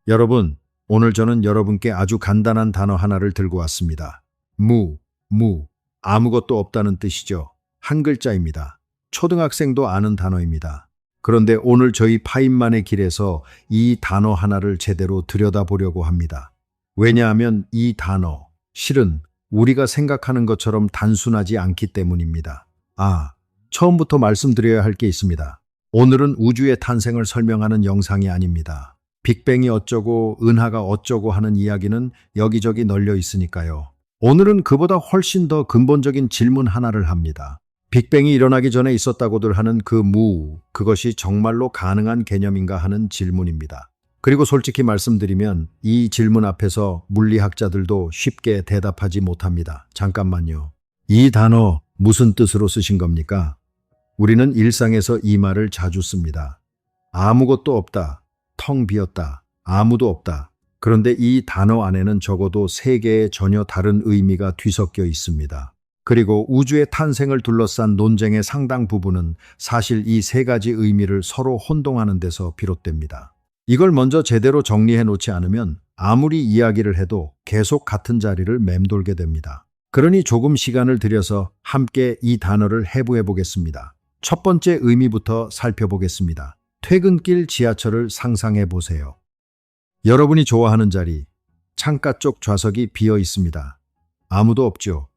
여러분, 오늘 저는 여러분께 아주 간단한 단어 하나를 들고 왔습니다. 무. 아무것도 없다는 뜻이죠. 한 글자입니다. 초등학생도 아는 단어입니다. 그런데 오늘 저희 파인만의 길에서 이 단어 하나를 제대로 들여다보려고 합니다. 왜냐하면 이 단어, 실은 우리가 생각하는 것처럼 단순하지 않기 때문입니다. 처음부터 말씀드려야 할 게 있습니다. 오늘은 우주의 탄생을 설명하는 영상이 아닙니다. 빅뱅이 어쩌고 은하가 어쩌고 하는 이야기는 여기저기 널려 있으니까요. 오늘은 그보다 훨씬 더 근본적인 질문 하나를 합니다. 빅뱅이 일어나기 전에 있었다고들 하는 그 그것이 정말로 가능한 개념인가 하는 질문입니다. 그리고 솔직히 말씀드리면 이 질문 앞에서 물리학자들도 쉽게 대답하지 못합니다. 잠깐만요. 이 단어 무슨 뜻으로 쓰신 겁니까? 우리는 일상에서 이 말을 자주 씁니다. 아무것도 없다, 텅 비었다, 아무도 없다. 그런데 이 단어 안에는 적어도 세 개의 전혀 다른 의미가 뒤섞여 있습니다. 그리고 우주의 탄생을 둘러싼 논쟁의 상당 부분은 사실 이 세 가지 의미를 서로 혼동하는 데서 비롯됩니다. 이걸 먼저 제대로 정리해 놓지 않으면 아무리 이야기를 해도 계속 같은 자리를 맴돌게 됩니다. 그러니 조금 시간을 들여서 함께 이 단어를 해부해 보겠습니다. 첫 번째 의미부터 살펴보겠습니다. 퇴근길 지하철을 상상해 보세요. 여러분이 좋아하는 자리, 창가 쪽 좌석이 비어 있습니다. 아무도 없죠.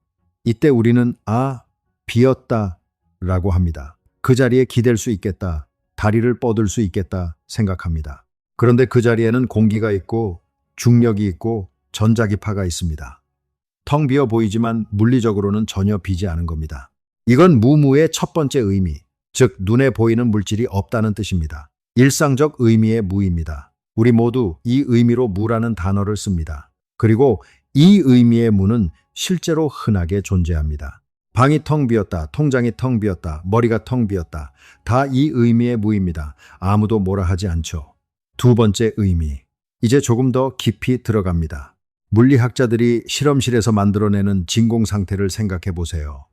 이때 우리는 비었다 라고 합니다. 그 자리에 기댈 수 있겠다, 다리를 뻗을 수 있겠다 생각합니다. 그런데 그 자리에는 공기가 있고 중력이 있고 전자기파가 있습니다. 텅 비어 보이지만 물리적으로는 전혀 비지 않은 겁니다. 이건 무의 첫 번째 의미, 즉 눈에 보이는 물질이 없다는 뜻입니다. 일상적 의미의 무입니다. 우리 모두 이 의미로 무라는 단어를 씁니다. 그리고 이 의미의 무는 실제로 흔하게 존재합니다. 방이 텅 비었다, 통장이 텅 비었다, 머리가 텅 비었다. 다 이 의미의 무입니다. 아무도 뭐라 하지 않죠. 두 번째 의미, 이제 조금 더 깊이 들어갑니다. 물리학자들이 실험실에서 만들어내는 진공 상태를 생각해 보세요.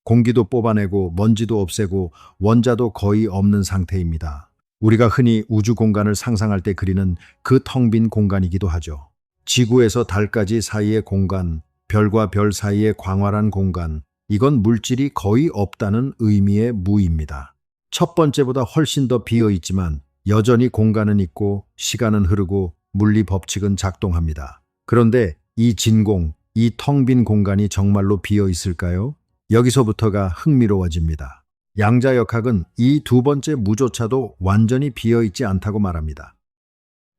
공기도 뽑아내고 먼지도 없애고 원자도 거의 없는 상태입니다. 우리가 흔히 우주 공간을 상상할 때 그리는 그 텅 빈 공간이기도 하죠. 지구에서 달까지 사이의 공간, 별과 별 사이의 광활한 공간, 이건 물질이 거의 없다는 의미의 무입니다. 첫 번째보다 훨씬 더 비어 있지만 여전히 공간은 있고 시간은 흐르고 물리 법칙은 작동합니다. 그런데 이 진공, 이 텅 빈 공간이 정말로 비어 있을까요? 여기서부터가 흥미로워집니다. 양자역학은 이 두 번째 무조차도 완전히 비어 있지 않다고 말합니다.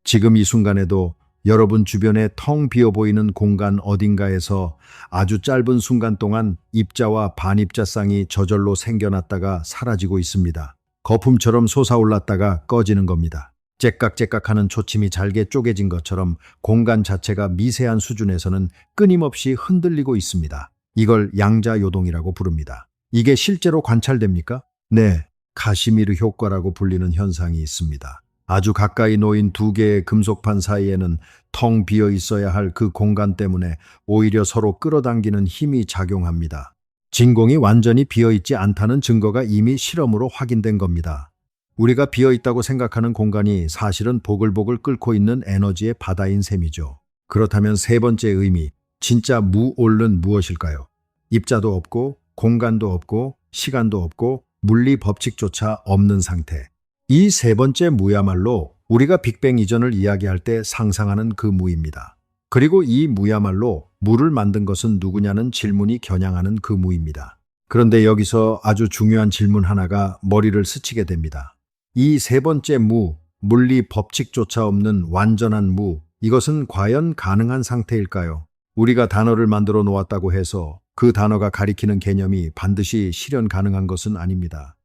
지금 이 순간에도 여러분 주변에 텅 비어 보이는 공간 어딘가에서 아주 짧은 순간 동안 입자와 반입자 쌍이 저절로 생겨났다가 사라지고 있습니다. 거품처럼 솟아올랐다가 꺼지는 겁니다. 째깍째깍하는 초침이 잘게 쪼개진 것처럼 공간 자체가 미세한 수준에서는 끊임없이 흔들리고 있습니다. 이걸 양자요동이라고 부릅니다. 이게 실제로 관찰됩니까? 네, 카시미르 효과라고 불리는 현상이 있습니다. 아주 가까이 놓인 두 개의 금속판 사이에는 텅 비어 있어야 할 그 공간 때문에 오히려 서로 끌어당기는 힘이 작용합니다. 진공이 완전히 비어 있지 않다는 증거가 이미 실험으로 확인된 겁니다. 우리가 비어 있다고 생각하는 공간이 사실은 보글보글 끓고 있는 에너지의 바다인 셈이죠. 그렇다면 세 번째 의미, 진짜 무올른 무엇일까요? 입자도 없고 공간도 없고 시간도 없고 물리 법칙조차 없는 상태. 이 세 번째 무야말로 우리가 빅뱅 이전을 이야기할 때 상상하는 그 무입니다. 그리고 이 무야말로 무를 만든 것은 누구냐는 질문이 겨냥하는 그 무입니다. 그런데 여기서 아주 중요한 질문 하나가 머리를 스치게 됩니다. 이 세 번째 무, 물리 법칙조차 없는 완전한 무, 이것은 과연 가능한 상태일까요? 우리가 단어를 만들어 놓았다고 해서 그 단어가 가리키는 개념이 반드시 실현 가능한 것은 아닙니다.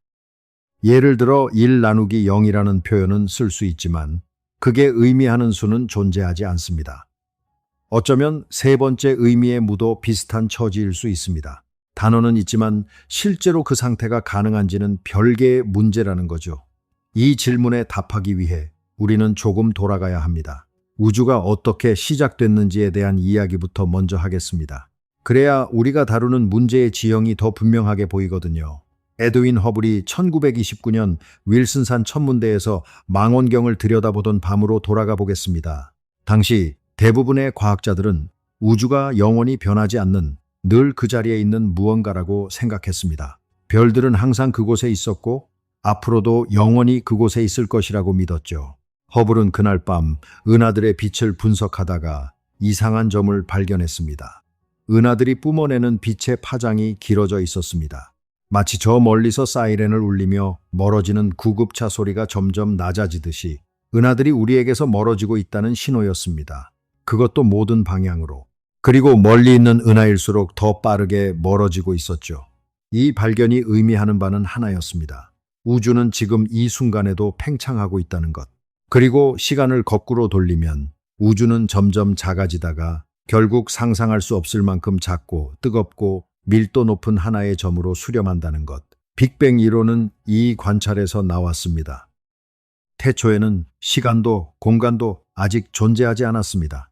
예를 들어 1 나누기 0이라는 표현은 쓸 수 있지만 그게 의미하는 수는 존재하지 않습니다. 어쩌면 세 번째 의미의 무도 비슷한 처지일 수 있습니다. 단어는 있지만 실제로 그 상태가 가능한지는 별개의 문제라는 거죠. 이 질문에 답하기 위해 우리는 조금 돌아가야 합니다. 우주가 어떻게 시작됐는지에 대한 이야기부터 먼저 하겠습니다. 그래야 우리가 다루는 문제의 지형이 더 분명하게 보이거든요. 에드윈 허블이 1929년 윌슨산 천문대에서 망원경을 들여다보던 밤으로 돌아가 보겠습니다. 당시 대부분의 과학자들은 우주가 영원히 변하지 않는 늘 그 자리에 있는 무언가라고 생각했습니다. 별들은 항상 그곳에 있었고 앞으로도 영원히 그곳에 있을 것이라고 믿었죠. 허블은 그날 밤 은하들의 빛을 분석하다가 이상한 점을 발견했습니다. 은하들이 뿜어내는 빛의 파장이 길어져 있었습니다. 마치 저 멀리서 사이렌을 울리며 멀어지는 구급차 소리가 점점 낮아지듯이 은하들이 우리에게서 멀어지고 있다는 신호였습니다. 그것도 모든 방향으로. 그리고 멀리 있는 은하일수록 더 빠르게 멀어지고 있었죠. 이 발견이 의미하는 바는 하나였습니다. 우주는 지금 이 순간에도 팽창하고 있다는 것. 그리고 시간을 거꾸로 돌리면 우주는 점점 작아지다가 결국 상상할 수 없을 만큼 작고 뜨겁고 밀도 높은 하나의 점으로 수렴한다는 것. 빅뱅 이론은 이 관찰에서 나왔습니다. 태초에는 시간도 공간도 아직 존재하지 않았습니다.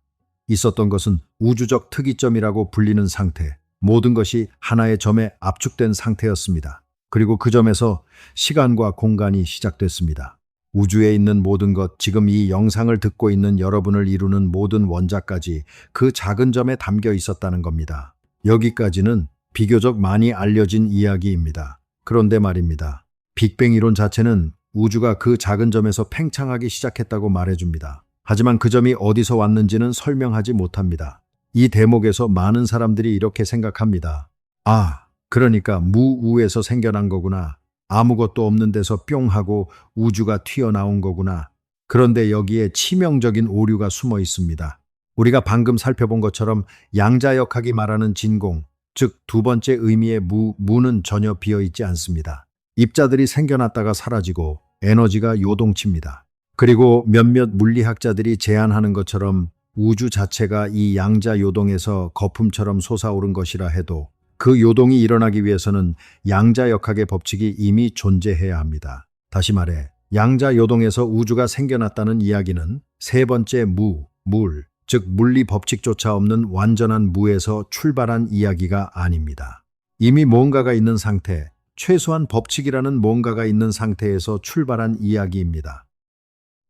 있었던 것은 우주적 특이점이라고 불리는 상태, 모든 것이 하나의 점에 압축된 상태였습니다. 그리고 그 점에서 시간과 공간이 시작됐습니다. 우주에 있는 모든 것, 지금 이 영상을 듣고 있는 여러분을 이루는 모든 원자까지 그 작은 점에 담겨 있었다는 겁니다. 여기까지는 비교적 많이 알려진 이야기입니다. 그런데 말입니다. 빅뱅 이론 자체는 우주가 그 작은 점에서 팽창하기 시작했다고 말해줍니다. 하지만 그 점이 어디서 왔는지는 설명하지 못합니다. 이 대목에서 많은 사람들이 이렇게 생각합니다. 아, 그러니까 무우에서 생겨난 거구나. 아무것도 없는 데서 뿅 하고 우주가 튀어나온 거구나. 그런데 여기에 치명적인 오류가 숨어 있습니다. 우리가 방금 살펴본 것처럼 양자역학이 말하는 진공, 즉 두 번째 의미의 무는 전혀 비어있지 않습니다. 입자들이 생겨났다가 사라지고 에너지가 요동칩니다. 그리고 몇몇 물리학자들이 제안하는 것처럼 우주 자체가 이 양자 요동에서 거품처럼 솟아오른 것이라 해도 그 요동이 일어나기 위해서는 양자역학의 법칙이 이미 존재해야 합니다. 다시 말해, 양자 요동에서 우주가 생겨났다는 이야기는 세 번째 물, 즉 물리 법칙조차 없는 완전한 무에서 출발한 이야기가 아닙니다. 이미 뭔가가 있는 상태, 최소한 법칙이라는 뭔가가 있는 상태에서 출발한 이야기입니다.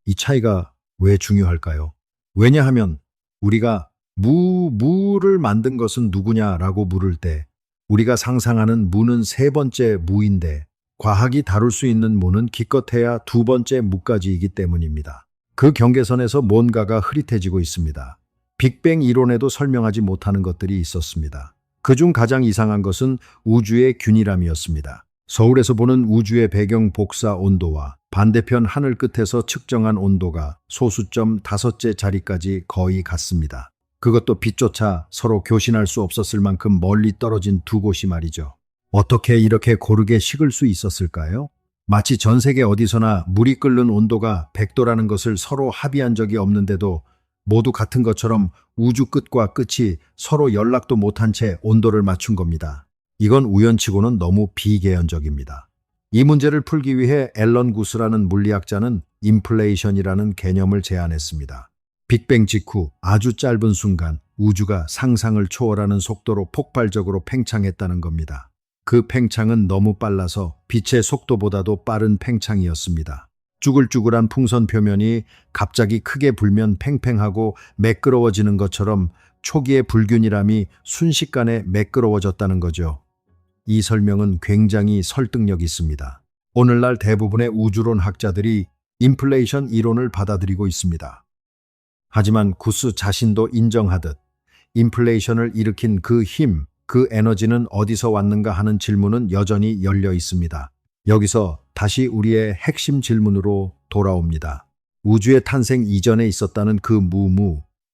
이 차이가 왜 중요할까요? 왜냐하면 우리가 무를 만든 것은 누구냐라고 물을 때 우리가 상상하는 무는 세 번째 무인데 과학이 다룰 수 있는 무는 기껏해야 두 번째 무까지이기 때문입니다. 그 경계선에서 뭔가가 흐릿해지고 있습니다. 빅뱅 이론에도 설명하지 못하는 것들이 있었습니다. 그중 가장 이상한 것은 우주의 균일함이었습니다. 서울에서 보는 우주의 배경 복사 온도와 반대편 하늘 끝에서 측정한 온도가 소수점 5째 자리까지 거의 같습니다. 그것도 빛조차 서로 교신할 수 없었을 만큼 멀리 떨어진 두 곳이 말이죠. 어떻게 이렇게 고르게 식을 수 있었을까요? 마치 전 세계 어디서나 물이 끓는 온도가 100도라는 것을 서로 합의한 적이 없는데도 모두 같은 것처럼 우주 끝과 끝이 서로 연락도 못한 채 온도를 맞춘 겁니다. 이건 우연치고는 너무 비개연적입니다. 이 문제를 풀기 위해 앨런 구스라는 물리학자는 인플레이션이라는 개념을 제안했습니다. 빅뱅 직후 아주 짧은 순간 우주가 상상을 초월하는 속도로 폭발적으로 팽창했다는 겁니다. 그 팽창은 너무 빨라서 빛의 속도보다도 빠른 팽창이었습니다. 쭈글쭈글한 풍선 표면이 갑자기 크게 불면 팽팽하고 매끄러워지는 것처럼 초기의 불균일함이 순식간에 매끄러워졌다는 거죠. 이 설명은 굉장히 설득력 있습니다. 오늘날 대부분의 우주론 학자들이 인플레이션 이론을 받아들이고 있습니다. 하지만 구스 자신도 인정하듯 인플레이션을 일으킨 그 힘, 그 에너지는 어디서 왔는가 하는 질문은 여전히 열려 있습니다. 여기서 다시 우리의 핵심 질문으로 돌아옵니다. 우주의 탄생 이전에 있었다는 그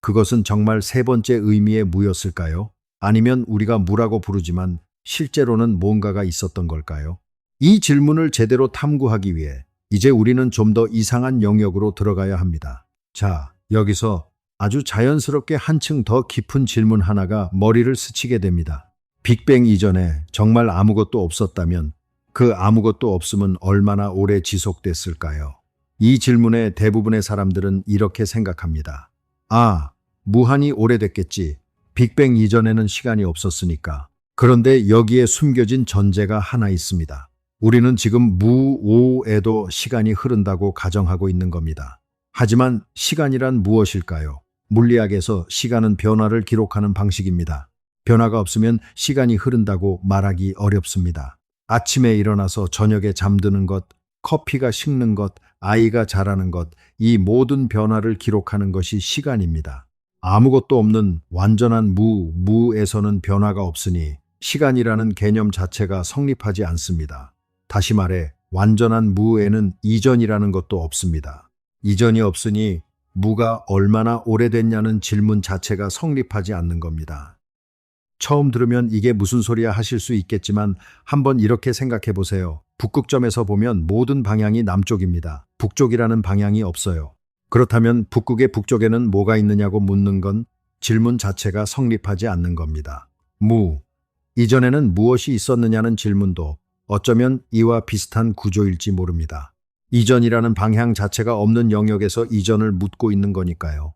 그것은 정말 세 번째 의미의 무였을까요? 아니면 우리가 무라고 부르지만 실제로는 뭔가가 있었던 걸까요? 이 질문을 제대로 탐구하기 위해 이제 우리는 좀 더 이상한 영역으로 들어가야 합니다. 자, 여기서 아주 자연스럽게 한층 더 깊은 질문 하나가 머리를 스치게 됩니다. 빅뱅 이전에 정말 아무것도 없었다면 그 아무것도 없음은 얼마나 오래 지속됐을까요? 이 질문에 대부분의 사람들은 이렇게 생각합니다. 아, 무한히 오래됐겠지. 빅뱅 이전에는 시간이 없었으니까. 그런데 여기에 숨겨진 전제가 하나 있습니다. 우리는 지금 무오에도 시간이 흐른다고 가정하고 있는 겁니다. 하지만 시간이란 무엇일까요? 물리학에서 시간은 변화를 기록하는 방식입니다. 변화가 없으면 시간이 흐른다고 말하기 어렵습니다. 아침에 일어나서 저녁에 잠드는 것, 커피가 식는 것, 아이가 자라는 것, 이 모든 변화를 기록하는 것이 시간입니다. 아무것도 없는 완전한 무에서는 변화가 없으니 시간이라는 개념 자체가 성립하지 않습니다. 다시 말해, 완전한 무에는 이전이라는 것도 없습니다. 이전이 없으니 무가 얼마나 오래됐냐는 질문 자체가 성립하지 않는 겁니다. 처음 들으면 이게 무슨 소리야 하실 수 있겠지만 한번 이렇게 생각해 보세요. 북극점에서 보면 모든 방향이 남쪽입니다. 북쪽이라는 방향이 없어요. 그렇다면 북극의 북쪽에는 뭐가 있느냐고 묻는 건 질문 자체가 성립하지 않는 겁니다. 이전에는 무엇이 있었느냐는 질문도 어쩌면 이와 비슷한 구조일지 모릅니다. 이전이라는 방향 자체가 없는 영역에서 이전을 묻고 있는 거니까요.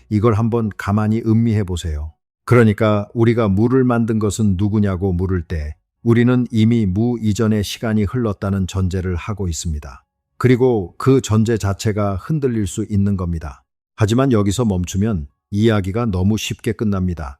이걸 한번 가만히 음미해 보세요. 그러니까 우리가 무를 만든 것은 누구냐고 물을 때 우리는 이미 무 이전의 시간이 흘렀다는 전제를 하고 있습니다. 그리고 그 전제 자체가 흔들릴 수 있는 겁니다. 하지만 여기서 멈추면 이야기가 너무 쉽게 끝납니다.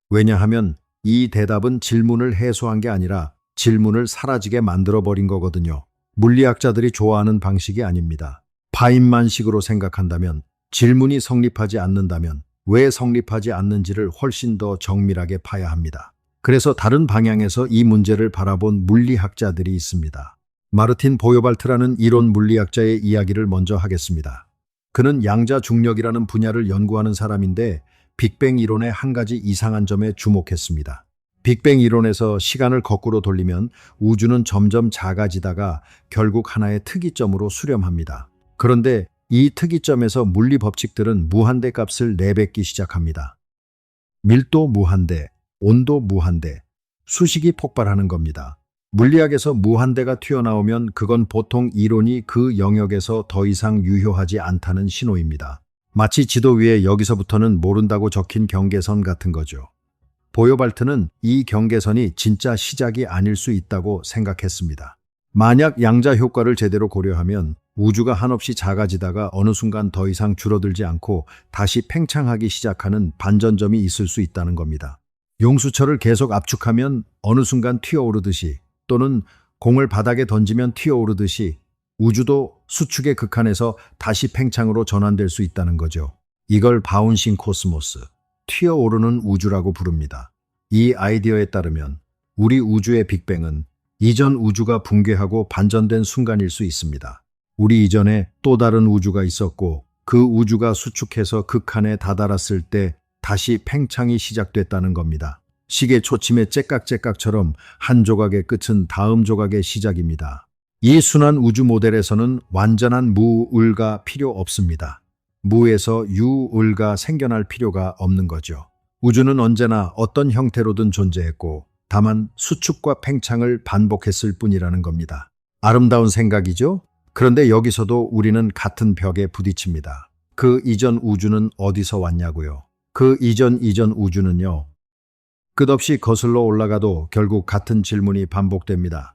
왜냐하면 이 대답은 질문을 해소한 게 아니라 질문을 사라지게 만들어버린 거거든요. 물리학자들이 좋아하는 방식이 아닙니다. 파인만식으로 생각한다면, 질문이 성립하지 않는다면 왜 성립하지 않는지를 훨씬 더 정밀하게 파야 합니다. 그래서 다른 방향에서 이 문제를 바라본 물리학자들이 있습니다. 마르틴 보요발트라는 이론 물리학자의 이야기를 먼저 하겠습니다. 그는 양자 중력이라는 분야를 연구하는 사람인데 빅뱅 이론의 한 가지 이상한 점에 주목했습니다. 빅뱅 이론에서 시간을 거꾸로 돌리면 우주는 점점 작아지다가 결국 하나의 특이점으로 수렴합니다. 그런데 이 특이점에서 물리 법칙들은 무한대 값을 내뱉기 시작합니다. 밀도 무한대, 온도 무한대, 수식이 폭발하는 겁니다. 물리학에서 무한대가 튀어나오면 그건 보통 이론이 그 영역에서 더 이상 유효하지 않다는 신호입니다. 마치 지도 위에 여기서부터는 모른다고 적힌 경계선 같은 거죠. 보요발트는 이 경계선이 진짜 시작이 아닐 수 있다고 생각했습니다. 만약 양자 효과를 제대로 고려하면 우주가 한없이 작아지다가 어느 순간 더 이상 줄어들지 않고 다시 팽창하기 시작하는 반전점이 있을 수 있다는 겁니다. 용수철을 계속 압축하면 어느 순간 튀어오르듯이 또는 공을 바닥에 던지면 튀어오르듯이 우주도 수축의 극한에서 다시 팽창으로 전환될 수 있다는 거죠. 이걸 바운싱 코스모스, 튀어오르는 우주라고 부릅니다. 이 아이디어에 따르면 우리 우주의 빅뱅은 이전 우주가 붕괴하고 반전된 순간일 수 있습니다. 우리 이전에 또 다른 우주가 있었고 그 우주가 수축해서 극한에 다다랐을 때 다시 팽창이 시작됐다는 겁니다. 시계 초침의 째깍째깍처럼 한 조각의 끝은 다음 조각의 시작입니다. 이 순환 우주 모델에서는 완전한 무을가 필요 없습니다. 무에서 유을가 생겨날 필요가 없는 거죠. 우주는 언제나 어떤 형태로든 존재했고 다만 수축과 팽창을 반복했을 뿐이라는 겁니다. 아름다운 생각이죠? 그런데 여기서도 우리는 같은 벽에 부딪힙니다. 그 이전 우주는 어디서 왔냐고요? 그 이전 우주는요. 끝없이 거슬러 올라가도 결국 같은 질문이 반복됩니다.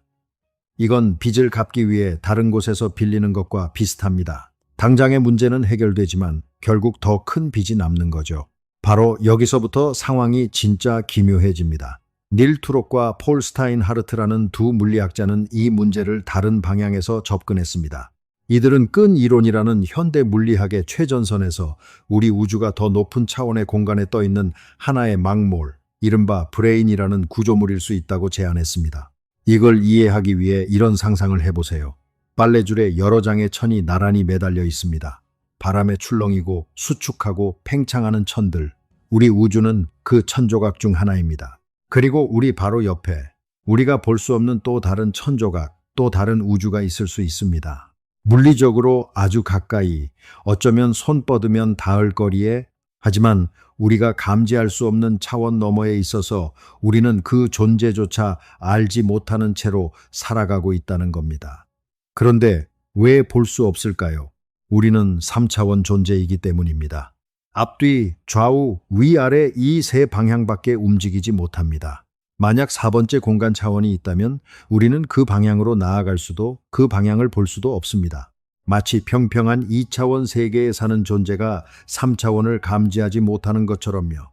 이건 빚을 갚기 위해 다른 곳에서 빌리는 것과 비슷합니다. 당장의 문제는 해결되지만 결국 더 큰 빚이 남는 거죠. 바로 여기서부터 상황이 진짜 기묘해집니다. 닐 투록과 폴 스타인하르트라는 두 물리학자는 이 문제를 다른 방향에서 접근했습니다. 이들은 끈 이론이라는 현대 물리학의 최전선에서 우리 우주가 더 높은 차원의 공간에 떠 있는 하나의 망몰, 이른바 브레인이라는 구조물일 수 있다고 제안했습니다. 이걸 이해하기 위해 이런 상상을 해보세요. 빨래줄에 여러 장의 천이 나란히 매달려 있습니다. 바람에 출렁이고 수축하고 팽창하는 천들. 우리 우주는 그 천조각 중 하나입니다. 그리고 우리 바로 옆에 우리가 볼 수 없는 또 다른 천조각, 또 다른 우주가 있을 수 있습니다. 물리적으로 아주 가까이, 어쩌면 손 뻗으면 닿을 거리에, 하지만 우리가 감지할 수 없는 차원 너머에 있어서 우리는 그 존재조차 알지 못하는 채로 살아가고 있다는 겁니다. 그런데 왜 볼 수 없을까요? 우리는 3차원 존재이기 때문입니다. 앞뒤, 좌우, 위아래 이 세 방향밖에 움직이지 못합니다. 만약 4번째 공간 차원이 있다면 우리는 그 방향으로 나아갈 수도 그 방향을 볼 수도 없습니다. 마치 평평한 2차원 세계에 사는 존재가 3차원을 감지하지 못하는 것처럼요.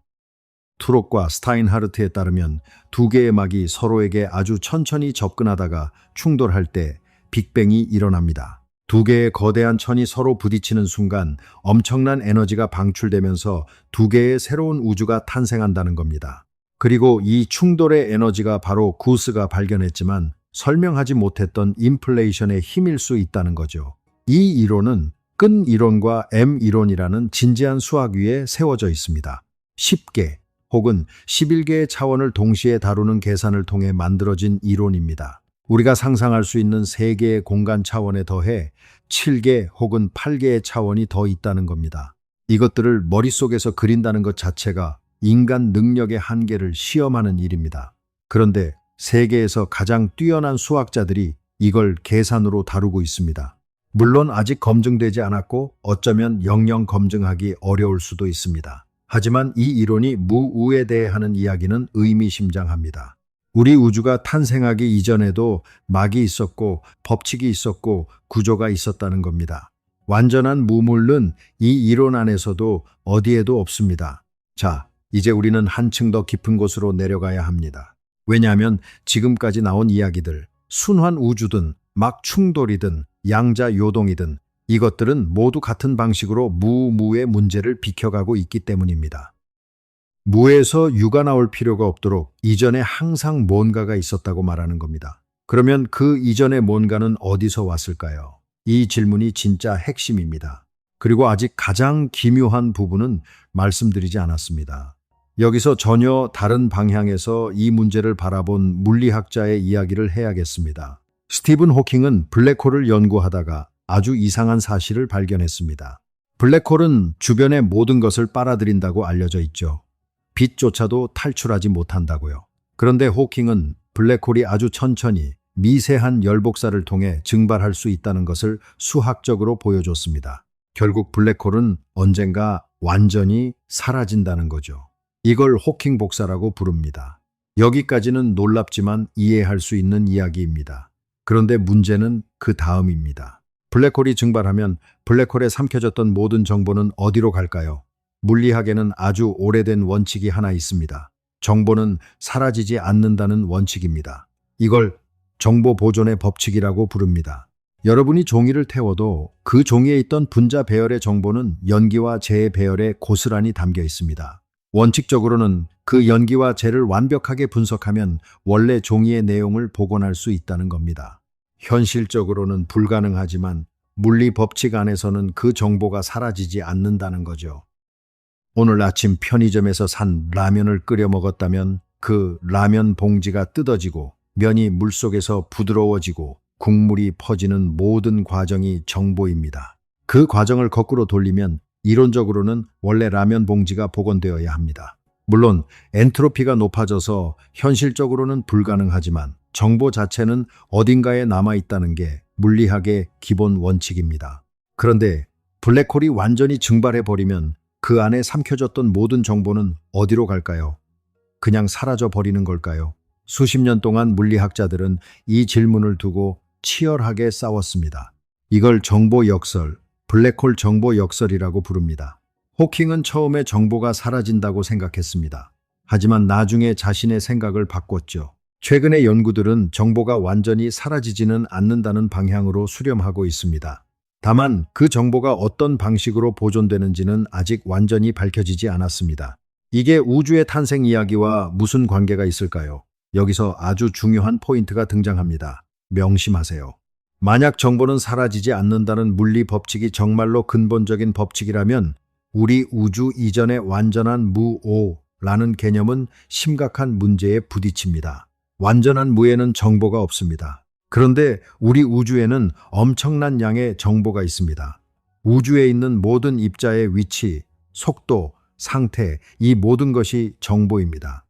투록과 스타인하르트에 따르면 두 개의 막이 서로에게 아주 천천히 접근하다가 충돌할 때 빅뱅이 일어납니다. 두 개의 거대한 천이 서로 부딪히는 순간 엄청난 에너지가 방출되면서 두 개의 새로운 우주가 탄생한다는 겁니다. 그리고 이 충돌의 에너지가 바로 구스가 발견했지만 설명하지 못했던 인플레이션의 힘일 수 있다는 거죠. 이 이론은 끈 이론과 M 이론이라는 진지한 수학 위에 세워져 있습니다. 10개 혹은 11개의 차원을 동시에 다루는 계산을 통해 만들어진 이론입니다. 우리가 상상할 수 있는 3개의 공간 차원에 더해 7개 혹은 8개의 차원이 더 있다는 겁니다. 이것들을 머릿속에서 그린다는 것 자체가 인간 능력의 한계를 시험하는 일입니다. 그런데 세계에서 가장 뛰어난 수학자들이 이걸 계산으로 다루고 있습니다. 물론 아직 검증되지 않았고 어쩌면 영영 검증하기 어려울 수도 있습니다. 하지만 이 이론이 무우에 대해 하는 이야기는 의미심장합니다. 우리 우주가 탄생하기 이전에도 막이 있었고 법칙이 있었고 구조가 있었다는 겁니다. 완전한 무물은 이 이론 안에서도 어디에도 없습니다. 자, 이제 우리는 한층 더 깊은 곳으로 내려가야 합니다. 왜냐하면 지금까지 나온 이야기들, 순환 우주든 막 충돌이든 양자 요동이든 이것들은 모두 같은 방식으로 무의 문제를 비켜가고 있기 때문입니다. 무에서 유가 나올 필요가 없도록 이전에 항상 뭔가가 있었다고 말하는 겁니다. 그러면 그 이전의 뭔가는 어디서 왔을까요? 이 질문이 진짜 핵심입니다. 그리고 아직 가장 기묘한 부분은 말씀드리지 않았습니다. 여기서 전혀 다른 방향에서 이 문제를 바라본 물리학자의 이야기를 해야겠습니다. 스티븐 호킹은 블랙홀을 연구하다가 아주 이상한 사실을 발견했습니다. 블랙홀은 주변의 모든 것을 빨아들인다고 알려져 있죠. 빛조차도 탈출하지 못한다고요. 그런데 호킹은 블랙홀이 아주 천천히 미세한 열복사를 통해 증발할 수 있다는 것을 수학적으로 보여줬습니다. 결국 블랙홀은 언젠가 완전히 사라진다는 거죠. 이걸 호킹 복사라고 부릅니다. 여기까지는 놀랍지만 이해할 수 있는 이야기입니다. 그런데 문제는 그 다음입니다. 블랙홀이 증발하면 블랙홀에 삼켜졌던 모든 정보는 어디로 갈까요? 물리학에는 아주 오래된 원칙이 하나 있습니다. 정보는 사라지지 않는다는 원칙입니다. 이걸 정보 보존의 법칙이라고 부릅니다. 여러분이 종이를 태워도 그 종이에 있던 분자 배열의 정보는 연기와 재의 배열에 고스란히 담겨 있습니다. 원칙적으로는 그 연기와 재를 완벽하게 분석하면 원래 종이의 내용을 복원할 수 있다는 겁니다. 현실적으로는 불가능하지만 물리 법칙 안에서는 그 정보가 사라지지 않는다는 거죠. 오늘 아침 편의점에서 산 라면을 끓여 먹었다면 그 라면 봉지가 뜯어지고 면이 물속에서 부드러워지고 국물이 퍼지는 모든 과정이 정보입니다. 그 과정을 거꾸로 돌리면 이론적으로는 원래 라면 봉지가 복원되어야 합니다. 물론 엔트로피가 높아져서 현실적으로는 불가능하지만 정보 자체는 어딘가에 남아있다는 게 물리학의 기본 원칙입니다. 그런데 블랙홀이 완전히 증발해버리면 그 안에 삼켜졌던 모든 정보는 어디로 갈까요? 그냥 사라져 버리는 걸까요? 수십 년 동안 물리학자들은 이 질문을 두고 치열하게 싸웠습니다. 이걸 정보 역설, 블랙홀 정보 역설이라고 부릅니다. 호킹은 처음에 정보가 사라진다고 생각했습니다. 하지만 나중에 자신의 생각을 바꿨죠. 최근의 연구들은 정보가 완전히 사라지지는 않는다는 방향으로 수렴하고 있습니다. 다만 그 정보가 어떤 방식으로 보존되는지는 아직 완전히 밝혀지지 않았습니다. 이게 우주의 탄생 이야기와 무슨 관계가 있을까요? 여기서 아주 중요한 포인트가 등장합니다. 명심하세요. 만약 정보는 사라지지 않는다는 물리 법칙이 정말로 근본적인 법칙이라면 우리 우주 이전의 완전한 무오라는 개념은 심각한 문제에 부딪힙니다. 완전한 무에는 정보가 없습니다. 그런데 우리 우주에는 엄청난 양의 정보가 있습니다. 우주에 있는 모든 입자의 위치, 속도, 상태, 이 모든 것이 정보입니다.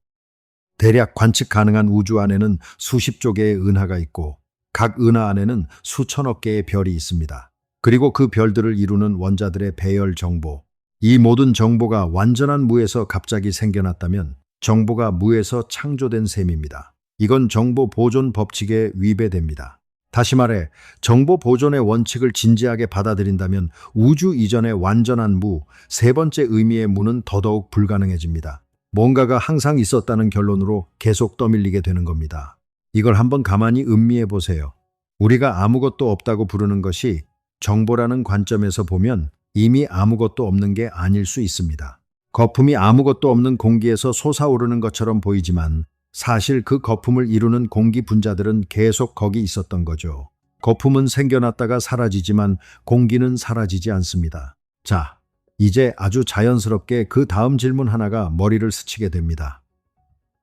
대략 관측 가능한 우주 안에는 수십조 개의 은하가 있고 각 은하 안에는 수천억 개의 별이 있습니다. 그리고 그 별들을 이루는 원자들의 배열 정보. 이 모든 정보가 완전한 무에서 갑자기 생겨났다면 정보가 무에서 창조된 셈입니다. 이건 정보 보존 법칙에 위배됩니다. 다시 말해, 정보 보존의 원칙을 진지하게 받아들인다면 우주 이전의 완전한 무, 세 번째 의미의 무는 더더욱 불가능해집니다. 뭔가가 항상 있었다는 결론으로 계속 떠밀리게 되는 겁니다. 이걸 한번 가만히 음미해 보세요. 우리가 아무것도 없다고 부르는 것이 정보라는 관점에서 보면 이미 아무것도 없는 게 아닐 수 있습니다. 거품이 아무것도 없는 공기에서 솟아오르는 것처럼 보이지만 사실 그 거품을 이루는 공기 분자들은 계속 거기 있었던 거죠. 거품은 생겨났다가 사라지지만 공기는 사라지지 않습니다. 자, 이제 아주 자연스럽게 그 다음 질문 하나가 머리를 스치게 됩니다.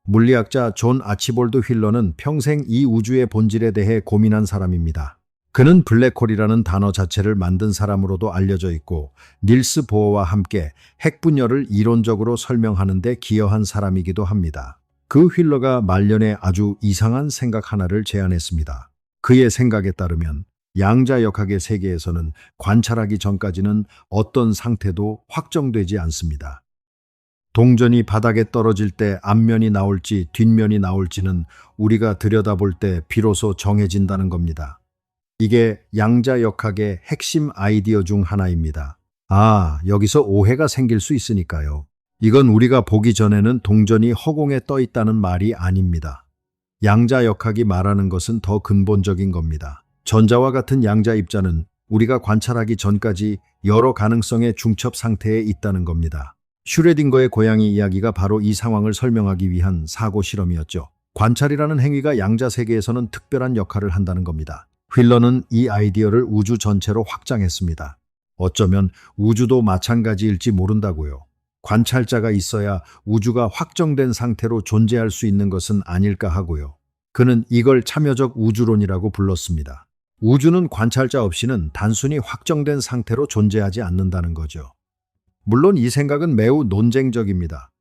물리학자 존 아치볼드 휠러는 평생 이 우주의 본질에 대해 고민한 사람입니다. 그는 블랙홀이라는 단어 자체를 만든 사람으로도 알려져 있고 닐스 보어와 함께 핵분열을 이론적으로 설명하는 데 기여한 사람이기도 합니다. 그 휠러가 말년에 아주 이상한 생각 하나를 제안했습니다. 그의 생각에 따르면 양자역학의 세계에서는 관찰하기 전까지는 어떤 상태도 확정되지 않습니다. 동전이 바닥에 떨어질 때 앞면이 나올지 뒷면이 나올지는 우리가 들여다볼 때 비로소 정해진다는 겁니다. 이게 양자역학의 핵심 아이디어 중 하나입니다. 여기서 오해가 생길 수 있으니까요. 이건 우리가 보기 전에는 동전이 허공에 떠 있다는 말이 아닙니다. 양자역학이 말하는 것은 더 근본적인 겁니다. 전자와 같은 양자 입자는 우리가 관찰하기 전까지 여러 가능성의 중첩 상태에 있다는 겁니다. 슈레딩거의 고양이 이야기가 바로 이 상황을 설명하기 위한 사고 실험이었죠. 관찰이라는 행위가 양자 세계에서는 특별한 역할을 한다는 겁니다. 휠러는 이 아이디어를 우주 전체로 확장했습니다. 어쩌면 우주도 마찬가지일지 모른다고요. 관찰자가 있어야 우주가 확정된 상태로 존재할 수 있는 것은 아닐까 하고요. 그는 이걸 참여적 우주론이라고 불렀습니다. 우주는 관찰자 없이는 단순히 확정된 상태로 존재하지 않는다는 거죠. 물론 이 생각은 매우 논쟁적입니다.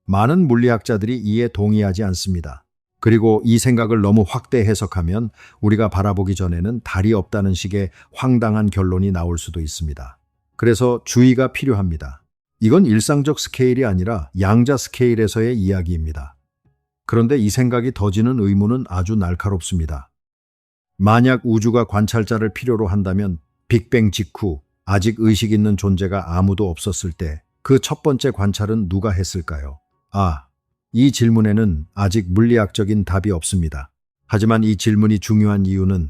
많은 물리학자들이 이에 동의하지 않습니다. 그리고 이 생각을 너무 확대 해석하면 우리가 바라보기 전에는 달이 없다는 식의 황당한 결론이 나올 수도 있습니다. 그래서 주의가 필요합니다. 이건 일상적 스케일이 아니라 양자 스케일에서의 이야기입니다. 그런데 이 생각이 던지는 의문은 아주 날카롭습니다. 만약 우주가 관찰자를 필요로 한다면 빅뱅 직후 아직 의식 있는 존재가 아무도 없었을 때 그 첫 번째 관찰은 누가 했을까요? 이 질문에는 아직 물리학적인 답이 없습니다. 하지만 이 질문이 중요한 이유는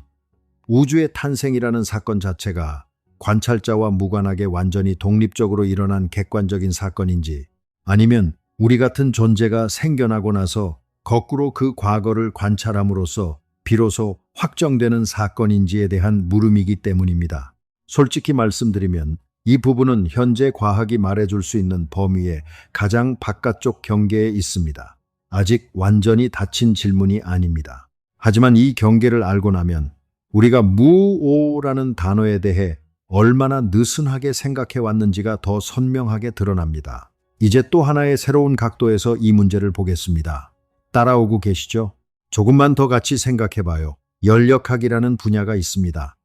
우주의 탄생이라는 사건 자체가 관찰자와 무관하게 완전히 독립적으로 일어난 객관적인 사건인지 아니면 우리 같은 존재가 생겨나고 나서 거꾸로 그 과거를 관찰함으로써 비로소 확정되는 사건인지에 대한 물음이기 때문입니다. 솔직히 말씀드리면 이 부분은 현재 과학이 말해줄 수 있는 범위의 가장 바깥쪽 경계에 있습니다. 아직 완전히 닫힌 질문이 아닙니다. 하지만 이 경계를 알고 나면 우리가 무오라는 단어에 대해 얼마나 느슨하게 생각해 왔는지가 더 선명하게 드러납니다. 이제 또 하나의 새로운 각도에서 이 문제를 보겠습니다. 따라오고 계시죠? 조금만 더 같이 생각해 봐요. 열역학이라는 분야가 있습니다.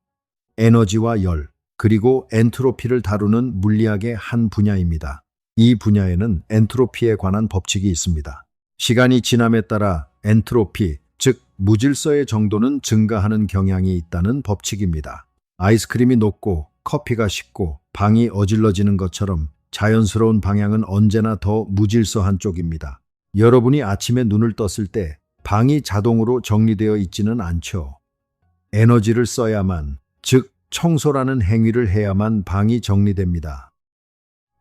에너지와 열, 그리고 엔트로피를 다루는 물리학의 한 분야입니다. 이 분야에는 엔트로피에 관한 법칙이 있습니다. 시간이 지남에 따라 엔트로피, 즉 무질서의 정도는 증가하는 경향이 있다는 법칙입니다. 아이스크림이 녹고 커피가 식고 방이 어질러지는 것처럼 자연스러운 방향은 언제나 더 무질서한 쪽입니다. 여러분이 아침에 눈을 떴을 때 방이 자동으로 정리되어 있지는 않죠. 에너지를 써야만, 즉 청소라는 행위를 해야만 방이 정리됩니다.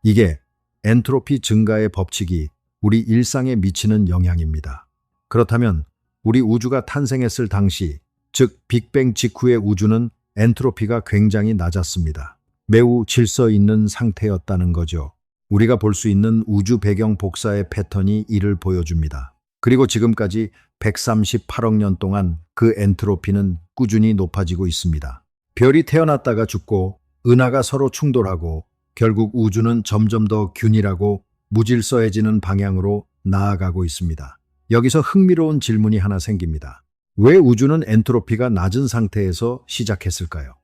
이게 엔트로피 증가의 법칙이 우리 일상에 미치는 영향입니다. 그렇다면 우리 우주가 탄생했을 당시, 즉 빅뱅 직후의 우주는 엔트로피가 굉장히 낮았습니다. 매우 질서 있는 상태였다는 거죠. 우리가 볼 수 있는 우주 배경 복사의 패턴이 이를 보여줍니다. 그리고 지금까지 138억 년 동안 그 엔트로피는 꾸준히 높아지고 있습니다. 별이 태어났다가 죽고 은하가 서로 충돌하고 결국 우주는 점점 더 균일하고 무질서해지는 방향으로 나아가고 있습니다. 여기서 흥미로운 질문이 하나 생깁니다. 왜 우주는 엔트로피가 낮은 상태에서 시작했을까요?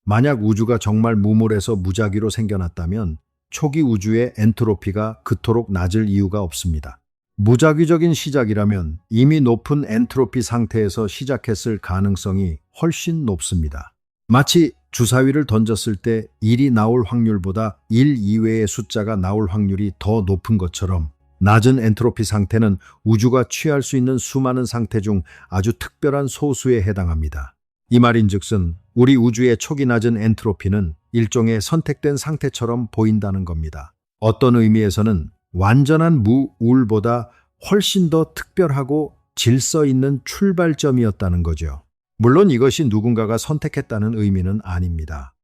만약 우주가 정말 무몰에서 무작위로 생겨났다면 초기 우주의 엔트로피가 그토록 낮을 이유가 없습니다. 무작위적인 시작이라면 이미 높은 엔트로피 상태에서 시작했을 가능성이 훨씬 높습니다. 마치 주사위를 던졌을 때 1이 나올 확률보다 1 이외의 숫자가 나올 확률이 더 높은 것처럼 낮은 엔트로피 상태는 우주가 취할 수 있는 수많은 상태 중 아주 특별한 소수에 해당합니다. 이 말인즉슨 우리 우주의 초기 낮은 엔트로피는 일종의 선택된 상태처럼 보인다는 겁니다. 어떤 의미에서는 완전한 무울보다 훨씬 더 특별하고 질서 있는 출발점이었다는 거죠. 물론 이것이 누군가가 선택했다는 의미는 아닙니다.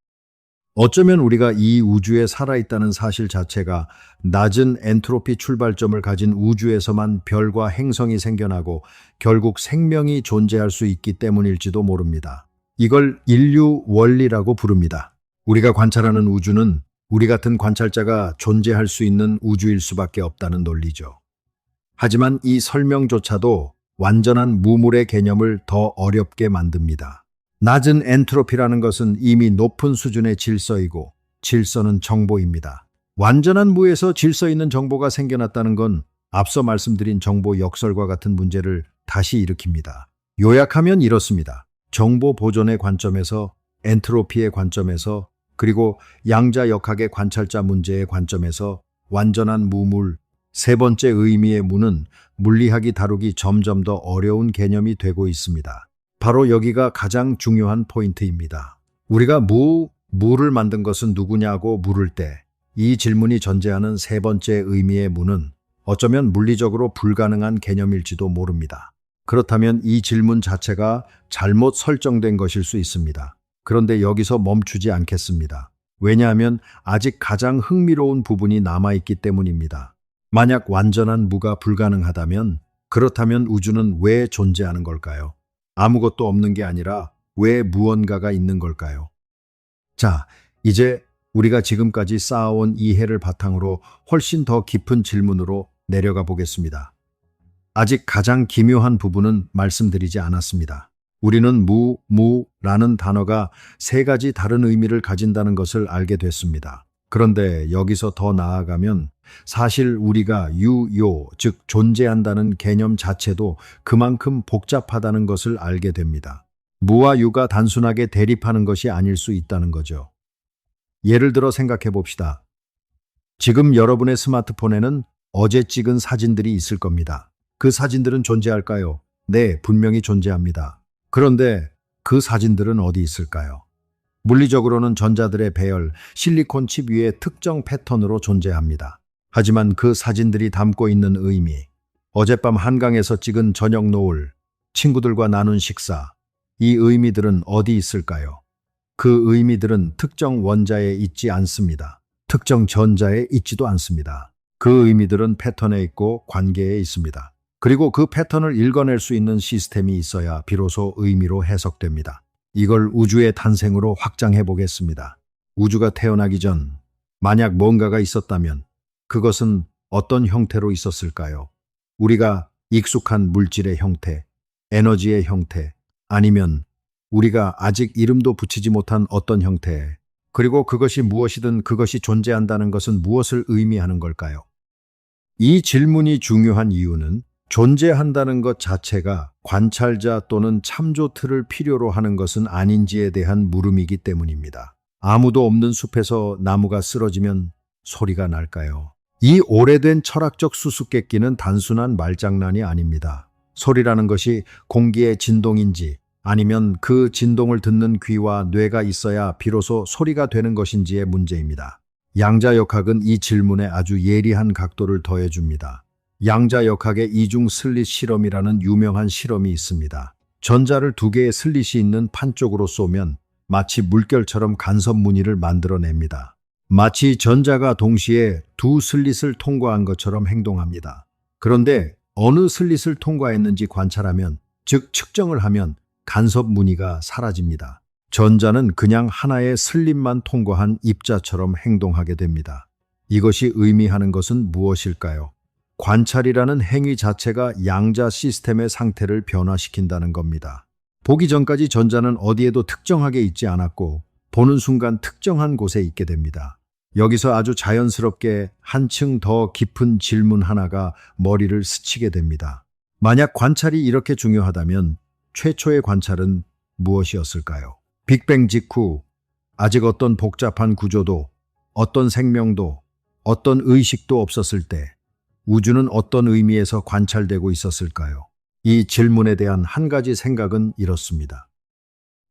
어쩌면 우리가 이 우주에 살아있다는 사실 자체가 낮은 엔트로피 출발점을 가진 우주에서만 별과 행성이 생겨나고 결국 생명이 존재할 수 있기 때문일지도 모릅니다. 이걸 인류 원리라고 부릅니다. 우리가 관찰하는 우주는 우리 같은 관찰자가 존재할 수 있는 우주일 수밖에 없다는 논리죠. 하지만 이 설명조차도 완전한 무물의 개념을 더 어렵게 만듭니다. 낮은 엔트로피라는 것은 이미 높은 수준의 질서이고 질서는 정보입니다. 완전한 무에서 질서 있는 정보가 생겨났다는 건 앞서 말씀드린 정보 역설과 같은 문제를 다시 일으킵니다. 요약하면 이렇습니다. 정보 보존의 관점에서, 엔트로피의 관점에서, 그리고 양자역학의 관찰자 문제의 관점에서 완전한 무물, 세 번째 의미의 무는 물리학이 다루기 점점 더 어려운 개념이 되고 있습니다. 바로 여기가 가장 중요한 포인트입니다. 우리가 무를 만든 것은 누구냐고 물을 때 이 질문이 전제하는 세 번째 의미의 무는 어쩌면 물리적으로 불가능한 개념일지도 모릅니다. 그렇다면 이 질문 자체가 잘못 설정된 것일 수 있습니다. 그런데 여기서 멈추지 않겠습니다. 왜냐하면 아직 가장 흥미로운 부분이 남아있기 때문입니다. 만약 완전한 무가 불가능하다면 그렇다면 우주는 왜 존재하는 걸까요? 아무것도 없는 게 아니라 왜 무언가가 있는 걸까요? 자, 이제 우리가 지금까지 쌓아온 이해를 바탕으로 훨씬 더 깊은 질문으로 내려가 보겠습니다. 아직 가장 기묘한 부분은 말씀드리지 않았습니다. 우리는 무라는 단어가 세 가지 다른 의미를 가진다는 것을 알게 됐습니다. 그런데 여기서 더 나아가면 사실 우리가 즉 존재한다는 개념 자체도 그만큼 복잡하다는 것을 알게 됩니다. 무와 유가 단순하게 대립하는 것이 아닐 수 있다는 거죠. 예를 들어 생각해 봅시다. 지금 여러분의 스마트폰에는 어제 찍은 사진들이 있을 겁니다. 그 사진들은 존재할까요? 네, 분명히 존재합니다. 그런데 그 사진들은 어디 있을까요? 물리적으로는 전자들의 배열, 실리콘 칩 위에 특정 패턴으로 존재합니다. 하지만 그 사진들이 담고 있는 의미, 어젯밤 한강에서 찍은 저녁 노을, 친구들과 나눈 식사, 이 의미들은 어디 있을까요? 그 의미들은 특정 원자에 있지 않습니다. 특정 전자에 있지도 않습니다. 그 의미들은 패턴에 있고 관계에 있습니다. 그리고 그 패턴을 읽어낼 수 있는 시스템이 있어야 비로소 의미로 해석됩니다. 이걸 우주의 탄생으로 확장해 보겠습니다. 우주가 태어나기 전 만약 뭔가가 있었다면 그것은 어떤 형태로 있었을까요? 우리가 익숙한 물질의 형태, 에너지의 형태, 아니면 우리가 아직 이름도 붙이지 못한 어떤 형태, 그리고 그것이 무엇이든 그것이 존재한다는 것은 무엇을 의미하는 걸까요? 이 질문이 중요한 이유는 존재한다는 것 자체가 관찰자 또는 참조 틀을 필요로 하는 것은 아닌지에 대한 물음이기 때문입니다. 아무도 없는 숲에서 나무가 쓰러지면 소리가 날까요? 이 오래된 철학적 수수께끼는 단순한 말장난이 아닙니다. 소리라는 것이 공기의 진동인지 아니면 그 진동을 듣는 귀와 뇌가 있어야 비로소 소리가 되는 것인지의 문제입니다. 양자역학은 이 질문에 아주 예리한 각도를 더해줍니다. 양자역학의 이중 슬릿 실험이라는 유명한 실험이 있습니다. 전자를 두 개의 슬릿이 있는 판 쪽으로 쏘면 마치 물결처럼 간섭 무늬를 만들어냅니다. 마치 전자가 동시에 두 슬릿을 통과한 것처럼 행동합니다. 그런데 어느 슬릿을 통과했는지 관찰하면, 즉 측정을 하면 간섭 무늬가 사라집니다. 전자는 그냥 하나의 슬릿만 통과한 입자처럼 행동하게 됩니다. 이것이 의미하는 것은 무엇일까요? 관찰이라는 행위 자체가 양자 시스템의 상태를 변화시킨다는 겁니다. 보기 전까지 전자는 어디에도 특정하게 있지 않았고 보는 순간 특정한 곳에 있게 됩니다. 여기서 아주 자연스럽게 한층 더 깊은 질문 하나가 머리를 스치게 됩니다. 만약 관찰이 이렇게 중요하다면 최초의 관찰은 무엇이었을까요? 빅뱅 직후 아직 어떤 복잡한 구조도, 어떤 생명도, 어떤 의식도 없었을 때 우주는 어떤 의미에서 관찰되고 있었을까요? 이 질문에 대한 한 가지 생각은 이렇습니다.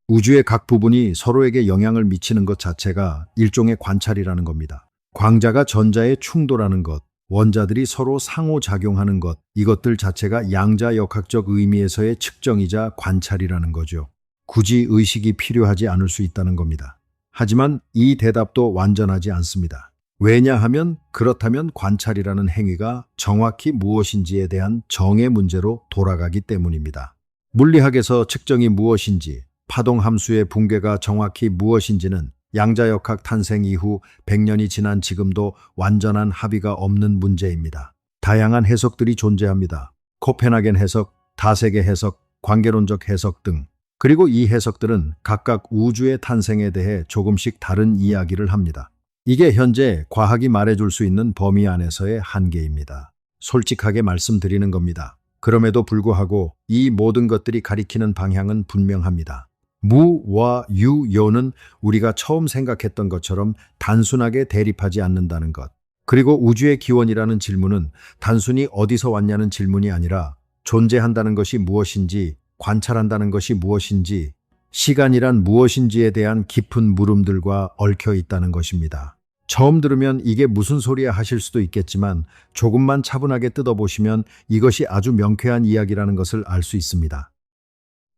우주의 각 부분이 서로에게 영향을 미치는 것 자체가 일종의 관찰이라는 겁니다. 광자가 전자에 충돌하는 것, 원자들이 서로 상호작용하는 것, 이것들 자체가 양자역학적 의미에서의 측정이자 관찰이라는 거죠. 굳이 의식이 필요하지 않을 수 있다는 겁니다. 하지만 이 대답도 완전하지 않습니다. 왜냐하면 그렇다면 관찰이라는 행위가 정확히 무엇인지에 대한 정의 문제로 돌아가기 때문입니다. 물리학에서 측정이 무엇인지, 파동 함수의 붕괴가 정확히 무엇인지는 양자역학 탄생 이후 100년이 지난 지금도 완전한 합의가 없는 문제입니다. 다양한 해석들이 존재합니다. 코펜하겐 해석, 다세계 해석, 관계론적 해석 등. 그리고 이 해석들은 각각 우주의 탄생에 대해 조금씩 다른 이야기를 합니다. 이게 현재 과학이 말해줄 수 있는 범위 안에서의 한계입니다. 솔직하게 말씀드리는 겁니다. 그럼에도 불구하고 이 모든 것들이 가리키는 방향은 분명합니다. 무와 유요는 우리가 처음 생각했던 것처럼 단순하게 대립하지 않는다는 것. 그리고 우주의 기원이라는 질문은 단순히 어디서 왔냐는 질문이 아니라 존재한다는 것이 무엇인지, 관찰한다는 것이 무엇인지, 시간이란 무엇인지에 대한 깊은 물음들과 얽혀 있다는 것입니다. 처음 들으면 이게 무슨 소리야 하실 수도 있겠지만 조금만 차분하게 뜯어보시면 이것이 아주 명쾌한 이야기라는 것을 알 수 있습니다.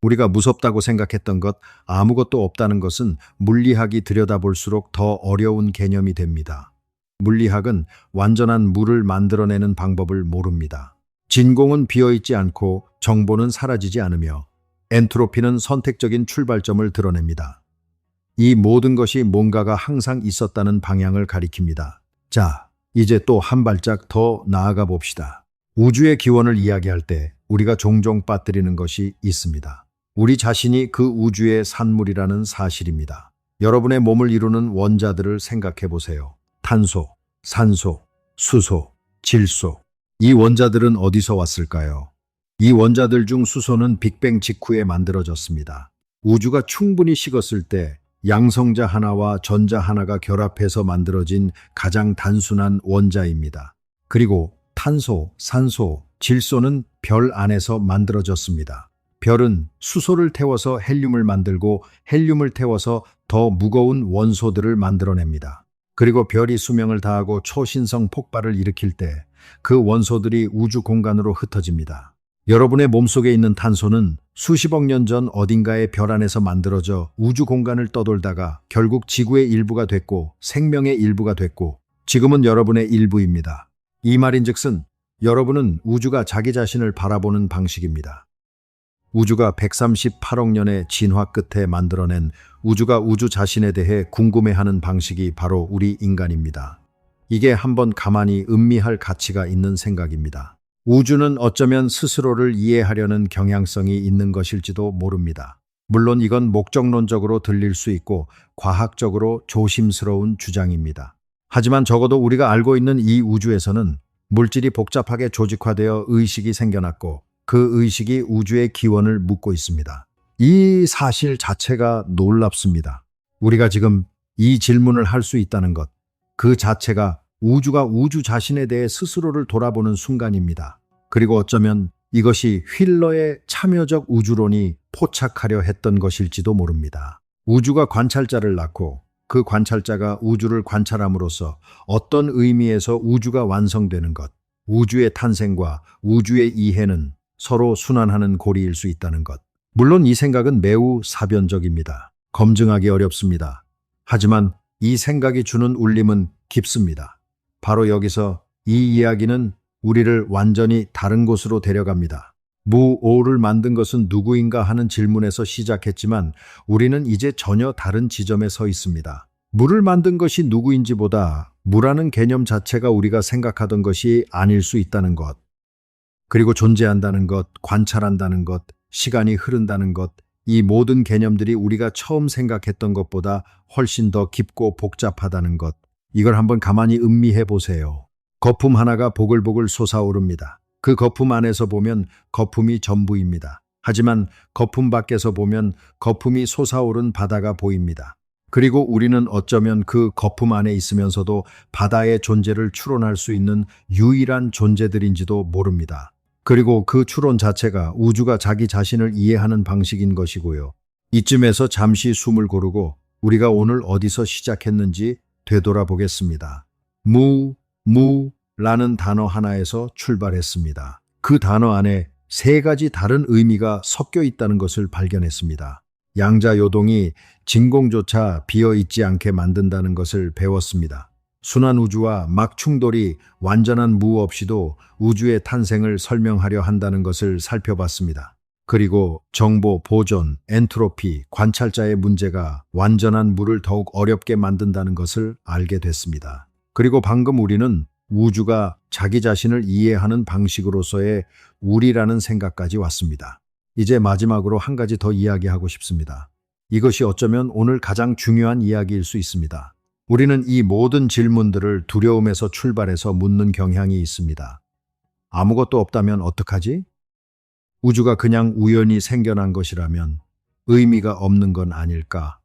우리가 무섭다고 생각했던 것, 아무것도 없다는 것은 물리학이 들여다볼수록 더 어려운 개념이 됩니다. 물리학은 완전한 물을 만들어내는 방법을 모릅니다. 진공은 비어있지 않고 정보는 사라지지 않으며 엔트로피는 선택적인 출발점을 드러냅니다. 이 모든 것이 뭔가가 항상 있었다는 방향을 가리킵니다. 자, 이제 또 한 발짝 더 나아가 봅시다. 우주의 기원을 이야기할 때 우리가 종종 빠뜨리는 것이 있습니다. 우리 자신이 그 우주의 산물이라는 사실입니다. 여러분의 몸을 이루는 원자들을 생각해 보세요. 탄소, 산소, 수소, 질소. 이 원자들은 어디서 왔을까요? 이 원자들 중 수소는 빅뱅 직후에 만들어졌습니다. 우주가 충분히 식었을 때 양성자 하나와 전자 하나가 결합해서 만들어진 가장 단순한 원자입니다. 그리고 탄소, 산소, 질소는 별 안에서 만들어졌습니다. 별은 수소를 태워서 헬륨을 만들고 헬륨을 태워서 더 무거운 원소들을 만들어냅니다. 그리고 별이 수명을 다하고 초신성 폭발을 일으킬 때 그 원소들이 우주 공간으로 흩어집니다. 여러분의 몸속에 있는 탄소는 수십억 년 전 어딘가의 별 안에서 만들어져 우주 공간을 떠돌다가 결국 지구의 일부가 됐고 생명의 일부가 됐고 지금은 여러분의 일부입니다. 이 말인즉슨 여러분은 우주가 자기 자신을 바라보는 방식입니다. 우주가 138억 년의 진화 끝에 만들어낸 우주가 우주 자신에 대해 궁금해하는 방식이 바로 우리 인간입니다. 이게 한번 가만히 음미할 가치가 있는 생각입니다. 우주는 어쩌면 스스로를 이해하려는 경향성이 있는 것일지도 모릅니다. 물론 이건 목적론적으로 들릴 수 있고 과학적으로 조심스러운 주장입니다. 하지만 적어도 우리가 알고 있는 이 우주에서는 물질이 복잡하게 조직화되어 의식이 생겨났고 그 의식이 우주의 기원을 묻고 있습니다. 이 사실 자체가 놀랍습니다. 우리가 지금 이 질문을 할 수 있다는 것, 그 자체가 우주가 우주 자신에 대해 스스로를 돌아보는 순간입니다. 그리고 어쩌면 이것이 휠러의 참여적 우주론이 포착하려 했던 것일지도 모릅니다. 우주가 관찰자를 낳고 그 관찰자가 우주를 관찰함으로써 어떤 의미에서 우주가 완성되는 것, 우주의 탄생과 우주의 이해는 서로 순환하는 고리일 수 있다는 것. 물론 이 생각은 매우 사변적입니다. 검증하기 어렵습니다. 하지만 이 생각이 주는 울림은 깊습니다. 바로 여기서 이 이야기는 우리를 완전히 다른 곳으로 데려갑니다. 무오를 만든 것은 누구인가 하는 질문에서 시작했지만 우리는 이제 전혀 다른 지점에 서 있습니다. 물을 만든 것이 누구인지보다 무라는 개념 자체가 우리가 생각하던 것이 아닐 수 있다는 것. 그리고 존재한다는 것, 관찰한다는 것, 시간이 흐른다는 것, 이 모든 개념들이 우리가 처음 생각했던 것보다 훨씬 더 깊고 복잡하다는 것. 이걸 한번 가만히 음미해 보세요. 거품 하나가 보글보글 솟아오릅니다. 그 거품 안에서 보면 거품이 전부입니다. 하지만 거품 밖에서 보면 거품이 솟아오른 바다가 보입니다. 그리고 우리는 어쩌면 그 거품 안에 있으면서도 바다의 존재를 추론할 수 있는 유일한 존재들인지도 모릅니다. 그리고 그 추론 자체가 우주가 자기 자신을 이해하는 방식인 것이고요. 이쯤에서 잠시 숨을 고르고 우리가 오늘 어디서 시작했는지 되돌아보겠습니다. 무라는 단어 하나에서 출발했습니다. 그 단어 안에 세 가지 다른 의미가 섞여 있다는 것을 발견했습니다. 양자요동이 진공조차 비어있지 않게 만든다는 것을 배웠습니다. 순환우주와 막충돌이 완전한 무 없이도 우주의 탄생을 설명하려 한다는 것을 살펴봤습니다. 그리고 정보, 보존, 엔트로피, 관찰자의 문제가 완전한 무를 더욱 어렵게 만든다는 것을 알게 됐습니다. 그리고 방금 우리는 우주가 자기 자신을 이해하는 방식으로서의 우리라는 생각까지 왔습니다. 이제 마지막으로 한 가지 더 이야기하고 싶습니다. 이것이 어쩌면 오늘 가장 중요한 이야기일 수 있습니다. 우리는 이 모든 질문들을 두려움에서 출발해서 묻는 경향이 있습니다. 아무것도 없다면 어떡하지? 우주가 그냥 우연히 생겨난 것이라면 의미가 없는 건 아닐까?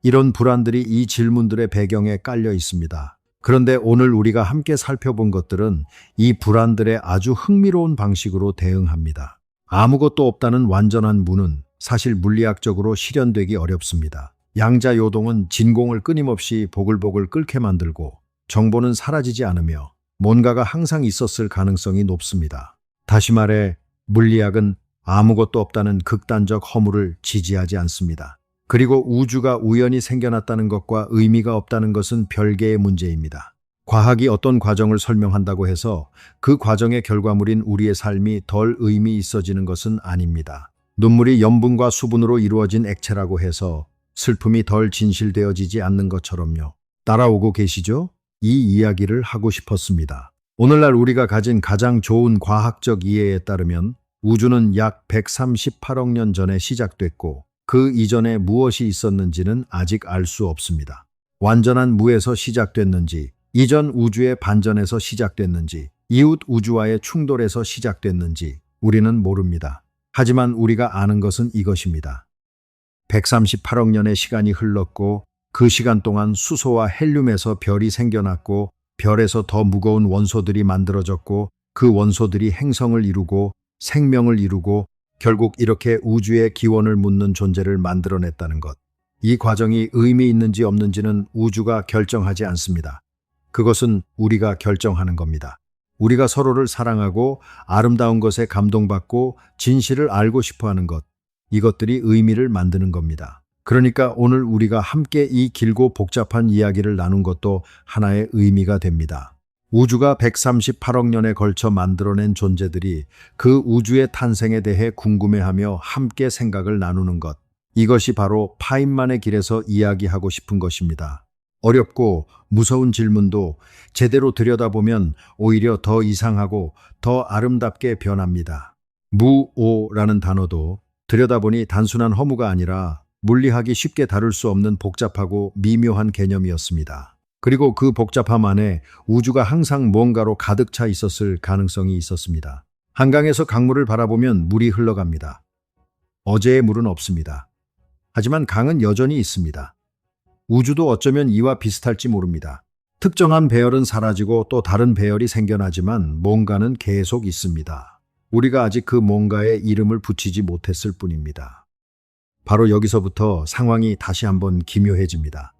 이런 불안들이 이 질문들의 배경에 깔려 있습니다. 그런데 오늘 우리가 함께 살펴본 것들은 이 불안들의 아주 흥미로운 방식으로 대응합니다. 아무것도 없다는 완전한 무는 사실 물리학적으로 실현되기 어렵습니다. 양자요동은 진공을 끊임없이 보글보글 끓게 만들고 정보는 사라지지 않으며 뭔가가 항상 있었을 가능성이 높습니다. 다시 말해 물리학은 아무것도 없다는 극단적 허물을 지지하지 않습니다. 그리고 우주가 우연히 생겨났다는 것과 의미가 없다는 것은 별개의 문제입니다. 과학이 어떤 과정을 설명한다고 해서 그 과정의 결과물인 우리의 삶이 덜 의미 있어지는 것은 아닙니다. 눈물이 염분과 수분으로 이루어진 액체라고 해서 슬픔이 덜 진실되어지지 않는 것처럼요. 따라오고 계시죠? 이 이야기를 하고 싶었습니다. 오늘날 우리가 가진 가장 좋은 과학적 이해에 따르면 우주는 약 138억 년 전에 시작됐고 그 이전에 무엇이 있었는지는 아직 알 수 없습니다. 완전한 무에서 시작됐는지, 이전 우주의 반전에서 시작됐는지, 이웃 우주와의 충돌에서 시작됐는지 우리는 모릅니다. 하지만 우리가 아는 것은 이것입니다. 138억 년의 시간이 흘렀고 그 시간 동안 수소와 헬륨에서 별이 생겨났고 별에서 더 무거운 원소들이 만들어졌고 그 원소들이 행성을 이루고 생명을 이루고 결국 이렇게 우주의 기원을 묻는 존재를 만들어냈다는 것. 이 과정이 의미 있는지 없는지는 우주가 결정하지 않습니다. 그것은 우리가 결정하는 겁니다. 우리가 서로를 사랑하고 아름다운 것에 감동받고 진실을 알고 싶어하는 것. 이것들이 의미를 만드는 겁니다. 그러니까 오늘 우리가 함께 이 길고 복잡한 이야기를 나눈 것도 하나의 의미가 됩니다. 우주가 138억 년에 걸쳐 만들어낸 존재들이 그 우주의 탄생에 대해 궁금해하며 함께 생각을 나누는 것. 이것이 바로 파인만의 길에서 이야기하고 싶은 것입니다. 어렵고 무서운 질문도 제대로 들여다보면 오히려 더 이상하고 더 아름답게 변합니다. 무오라는 단어도 들여다보니 단순한 허무가 아니라 물리학이 쉽게 다룰 수 없는 복잡하고 미묘한 개념이었습니다. 그리고 그 복잡함 안에 우주가 항상 뭔가로 가득 차 있었을 가능성이 있었습니다. 한강에서 강물을 바라보면 물이 흘러갑니다. 어제의 물은 없습니다. 하지만 강은 여전히 있습니다. 우주도 어쩌면 이와 비슷할지 모릅니다. 특정한 배열은 사라지고 또 다른 배열이 생겨나지만 뭔가는 계속 있습니다. 우리가 아직 그 뭔가에 이름을 붙이지 못했을 뿐입니다. 바로 여기서부터 상황이 다시 한번 기묘해집니다.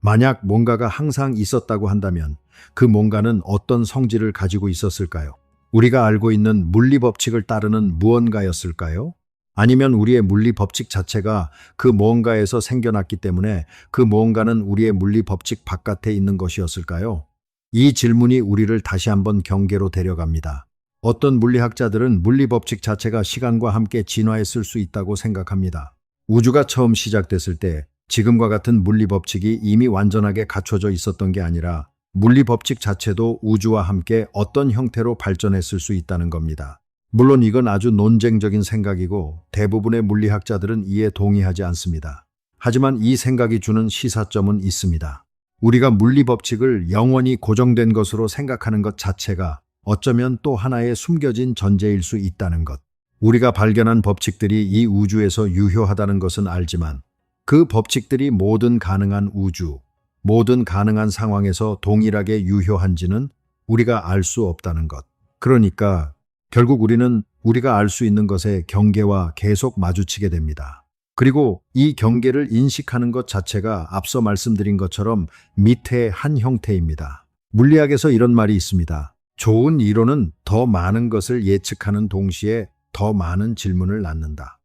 만약 뭔가가 항상 있었다고 한다면 그 뭔가는 어떤 성질을 가지고 있었을까요? 우리가 알고 있는 물리 법칙을 따르는 무언가였을까요? 아니면 우리의 물리 법칙 자체가 그 무언가에서 생겨났기 때문에 그 무언가는 우리의 물리 법칙 바깥에 있는 것이었을까요? 이 질문이 우리를 다시 한번 경계로 데려갑니다. 어떤 물리학자들은 물리 법칙 자체가 시간과 함께 진화했을 수 있다고 생각합니다. 우주가 처음 시작됐을 때 지금과 같은 물리 법칙이 이미 완전하게 갖춰져 있었던 게 아니라 물리 법칙 자체도 우주와 함께 어떤 형태로 발전했을 수 있다는 겁니다. 물론 이건 아주 논쟁적인 생각이고 대부분의 물리학자들은 이에 동의하지 않습니다. 하지만 이 생각이 주는 시사점은 있습니다. 우리가 물리 법칙을 영원히 고정된 것으로 생각하는 것 자체가 어쩌면 또 하나의 숨겨진 전제일 수 있다는 것. 우리가 발견한 법칙들이 이 우주에서 유효하다는 것은 알지만 그 법칙들이 모든 가능한 우주, 모든 가능한 상황에서 동일하게 유효한지는 우리가 알 수 없다는 것. 그러니까 결국 우리는 우리가 알 수 있는 것의 경계와 계속 마주치게 됩니다. 그리고 이 경계를 인식하는 것 자체가 앞서 말씀드린 것처럼 미태의 한 형태입니다. 물리학에서 이런 말이 있습니다. 좋은 이론은 더 많은 것을 예측하는 동시에 더 많은 질문을 낳는다.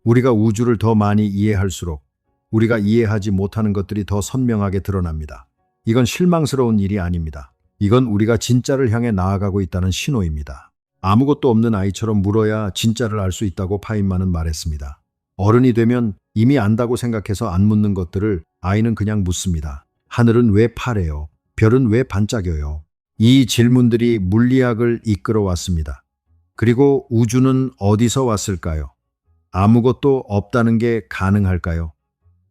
우리가 우주를 더 많이 이해할수록 우리가 이해하지 못하는 것들이 더 선명하게 드러납니다. 이건 실망스러운 일이 아닙니다. 이건 우리가 진짜를 향해 나아가고 있다는 신호입니다. 아무것도 없는 아이처럼 물어야 진짜를 알 수 있다고 파인만은 말했습니다. 어른이 되면 이미 안다고 생각해서 안 묻는 것들을 아이는 그냥 묻습니다. 하늘은 왜 파래요? 별은 왜 반짝여요? 이 질문들이 물리학을 이끌어 왔습니다. 그리고 우주는 어디서 왔을까요? 아무것도 없다는 게 가능할까요?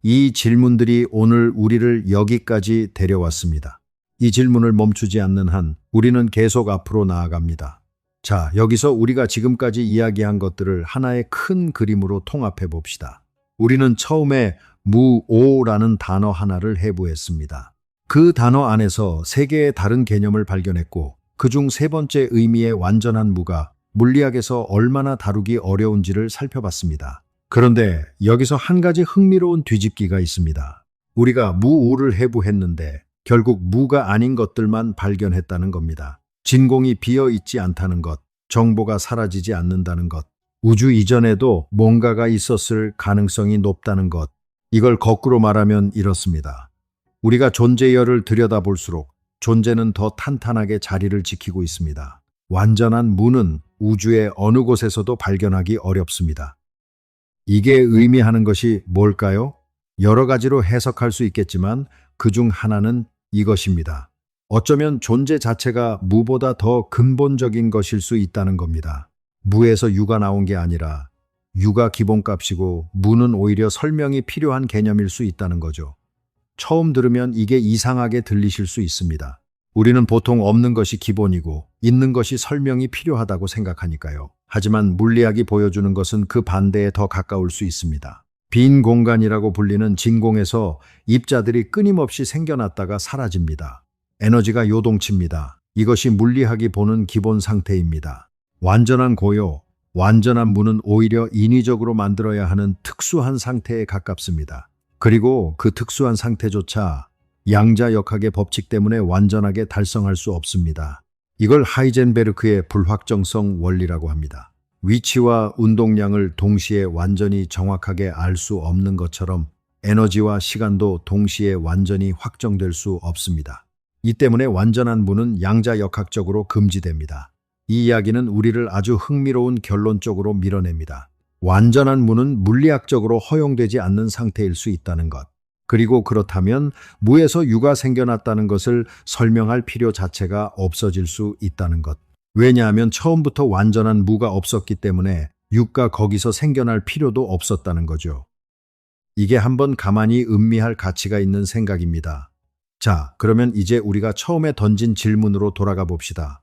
이 질문들이 오늘 우리를 여기까지 데려왔습니다. 이 질문을 멈추지 않는 한 우리는 계속 앞으로 나아갑니다. 자, 여기서 우리가 지금까지 이야기한 것들을 하나의 큰 그림으로 통합해 봅시다. 우리는 처음에 무오라는 단어 하나를 해부했습니다. 그 단어 안에서 세 개의 다른 개념을 발견했고 그중 세 번째 의미의 완전한 무가 물리학에서 얼마나 다루기 어려운지를 살펴봤습니다. 그런데 여기서 한 가지 흥미로운 뒤집기가 있습니다. 우리가 무오를 해부했는데 결국 무가 아닌 것들만 발견했다는 겁니다. 진공이 비어 있지 않다는 것, 정보가 사라지지 않는다는 것, 우주 이전에도 뭔가가 있었을 가능성이 높다는 것. 이걸 거꾸로 말하면 이렇습니다. 우리가 존재열을 들여다볼수록 존재는 더 탄탄하게 자리를 지키고 있습니다. 완전한 무는 우주의 어느 곳에서도 발견하기 어렵습니다. 이게 의미하는 것이 뭘까요? 여러 가지로 해석할 수 있겠지만 그중 하나는 이것입니다. 어쩌면 존재 자체가 무보다 더 근본적인 것일 수 있다는 겁니다. 무에서 유가 나온 게 아니라 유가 기본값이고 무는 오히려 설명이 필요한 개념일 수 있다는 거죠. 처음 들으면 이게 이상하게 들리실 수 있습니다. 우리는 보통 없는 것이 기본이고 있는 것이 설명이 필요하다고 생각하니까요. 하지만 물리학이 보여주는 것은 그 반대에 더 가까울 수 있습니다. 빈 공간이라고 불리는 진공에서 입자들이 끊임없이 생겨났다가 사라집니다. 에너지가 요동칩니다. 이것이 물리학이 보는 기본 상태입니다. 완전한 고요, 완전한 무는 오히려 인위적으로 만들어야 하는 특수한 상태에 가깝습니다. 그리고 그 특수한 상태조차 양자역학의 법칙 때문에 완전하게 달성할 수 없습니다. 이걸 하이젠베르크의 불확정성 원리라고 합니다. 위치와 운동량을 동시에 완전히 정확하게 알 수 없는 것처럼 에너지와 시간도 동시에 완전히 확정될 수 없습니다. 이 때문에 완전한 무는 양자역학적으로 금지됩니다. 이 이야기는 우리를 아주 흥미로운 결론 쪽으로 밀어냅니다. 완전한 무는 물리학적으로 허용되지 않는 상태일 수 있다는 것. 그리고 그렇다면 무에서 유가 생겨났다는 것을 설명할 필요 자체가 없어질 수 있다는 것. 왜냐하면 처음부터 완전한 무가 없었기 때문에 유가 거기서 생겨날 필요도 없었다는 거죠. 이게 한번 가만히 음미할 가치가 있는 생각입니다. 자, 그러면 이제 우리가 처음에 던진 질문으로 돌아가 봅시다.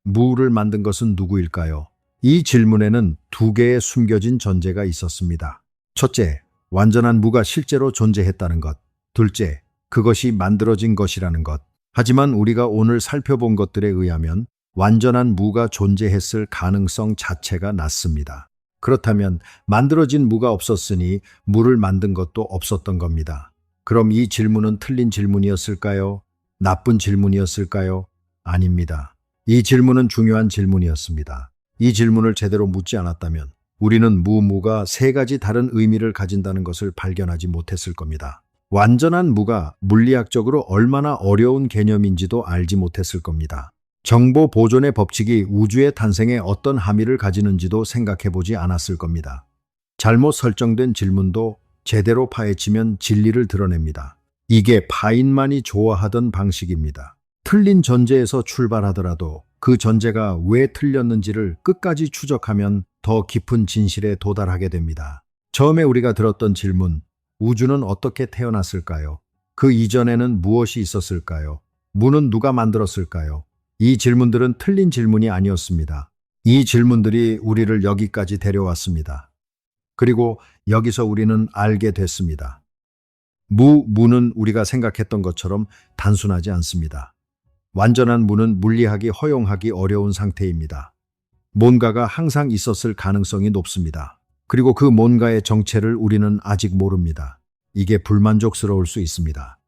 무를 만든 것은 누구일까요? 이 질문에는 두 개의 숨겨진 전제가 있었습니다. 첫째, 완전한 무가 실제로 존재했다는 것. 둘째, 그것이 만들어진 것이라는 것. 하지만 우리가 오늘 살펴본 것들에 의하면 완전한 무가 존재했을 가능성 자체가 낮습니다. 그렇다면 만들어진 무가 없었으니 무를 만든 것도 없었던 겁니다. 그럼 이 질문은 틀린 질문이었을까요? 나쁜 질문이었을까요? 아닙니다. 이 질문은 중요한 질문이었습니다. 이 질문을 제대로 묻지 않았다면 우리는 무가 세 가지 다른 의미를 가진다는 것을 발견하지 못했을 겁니다. 완전한 무가 물리학적으로 얼마나 어려운 개념인지도 알지 못했을 겁니다. 정보 보존의 법칙이 우주의 탄생에 어떤 함의를 가지는지도 생각해보지 않았을 겁니다. 잘못 설정된 질문도 제대로 파헤치면 진리를 드러냅니다. 이게 파인만이 좋아하던 방식입니다. 틀린 전제에서 출발하더라도 그 전제가 왜 틀렸는지를 끝까지 추적하면 더 깊은 진실에 도달하게 됩니다. 처음에 우리가 들었던 질문, 우주는 어떻게 태어났을까요? 그 이전에는 무엇이 있었을까요? 무는 누가 만들었을까요? 이 질문들은 틀린 질문이 아니었습니다. 이 질문들이 우리를 여기까지 데려왔습니다. 그리고 여기서 우리는 알게 됐습니다. 무는 우리가 생각했던 것처럼 단순하지 않습니다. 완전한 무는 물리학이 허용하기 어려운 상태입니다. 뭔가가 항상 있었을 가능성이 높습니다. 그리고 그 뭔가의 정체를 우리는 아직 모릅니다. 이게 불만족스러울 수 있습니다.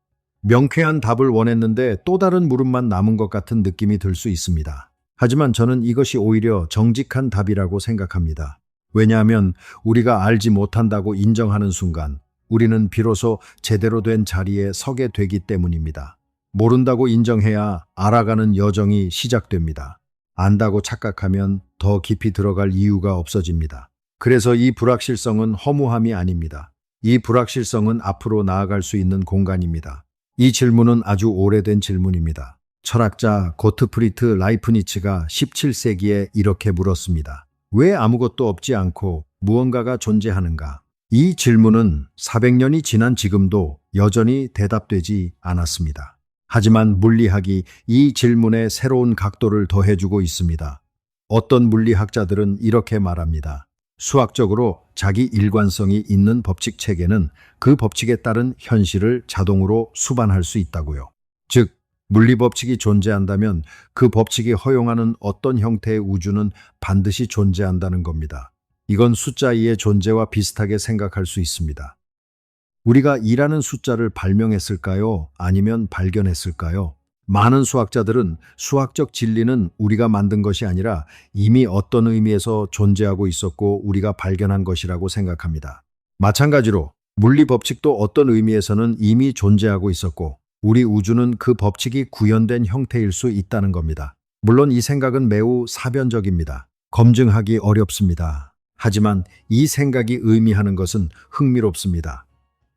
명쾌한 답을 원했는데 또 다른 물음만 남은 것 같은 느낌이 들 수 있습니다. 하지만 저는 이것이 오히려 정직한 답이라고 생각합니다. 왜냐하면 우리가 알지 못한다고 인정하는 순간 우리는 비로소 제대로 된 자리에 서게 되기 때문입니다. 모른다고 인정해야 알아가는 여정이 시작됩니다. 안다고 착각하면 더 깊이 들어갈 이유가 없어집니다. 그래서 이 불확실성은 허무함이 아닙니다. 이 불확실성은 앞으로 나아갈 수 있는 공간입니다. 이 질문은 아주 오래된 질문입니다. 철학자 고트프리트 라이프니츠가 17세기에 이렇게 물었습니다. 왜 아무것도 없지 않고 무언가가 존재하는가? 이 질문은 400년이 지난 지금도 여전히 대답되지 않았습니다. 하지만 물리학이 이 질문에 새로운 각도를 더해주고 있습니다. 어떤 물리학자들은 이렇게 말합니다. 수학적으로 자기 일관성이 있는 법칙 체계는 그 법칙에 따른 현실을 자동으로 수반할 수 있다고요. 즉, 물리 법칙이 존재한다면 그 법칙이 허용하는 어떤 형태의 우주는 반드시 존재한다는 겁니다. 이건 숫자 2의 존재와 비슷하게 생각할 수 있습니다. 우리가 2라는 숫자를 발명했을까요? 아니면 발견했을까요? 많은 수학자들은 수학적 진리는 우리가 만든 것이 아니라 이미 어떤 의미에서 존재하고 있었고 우리가 발견한 것이라고 생각합니다. 마찬가지로 물리 법칙도 어떤 의미에서는 이미 존재하고 있었고 우리 우주는 그 법칙이 구현된 형태일 수 있다는 겁니다. 물론 이 생각은 매우 사변적입니다. 검증하기 어렵습니다. 하지만 이 생각이 의미하는 것은 흥미롭습니다.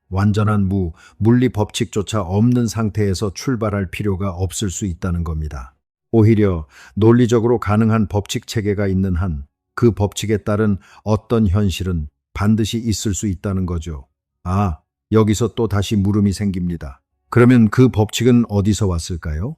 완전한 물리 법칙조차 없는 상태에서 출발할 필요가 없을 수 있다는 겁니다. 오히려 논리적으로 가능한 법칙 체계가 있는 한 그 법칙에 따른 어떤 현실은 반드시 있을 수 있다는 거죠. 여기서 또 다시 물음이 생깁니다. 그러면 그 법칙은 어디서 왔을까요?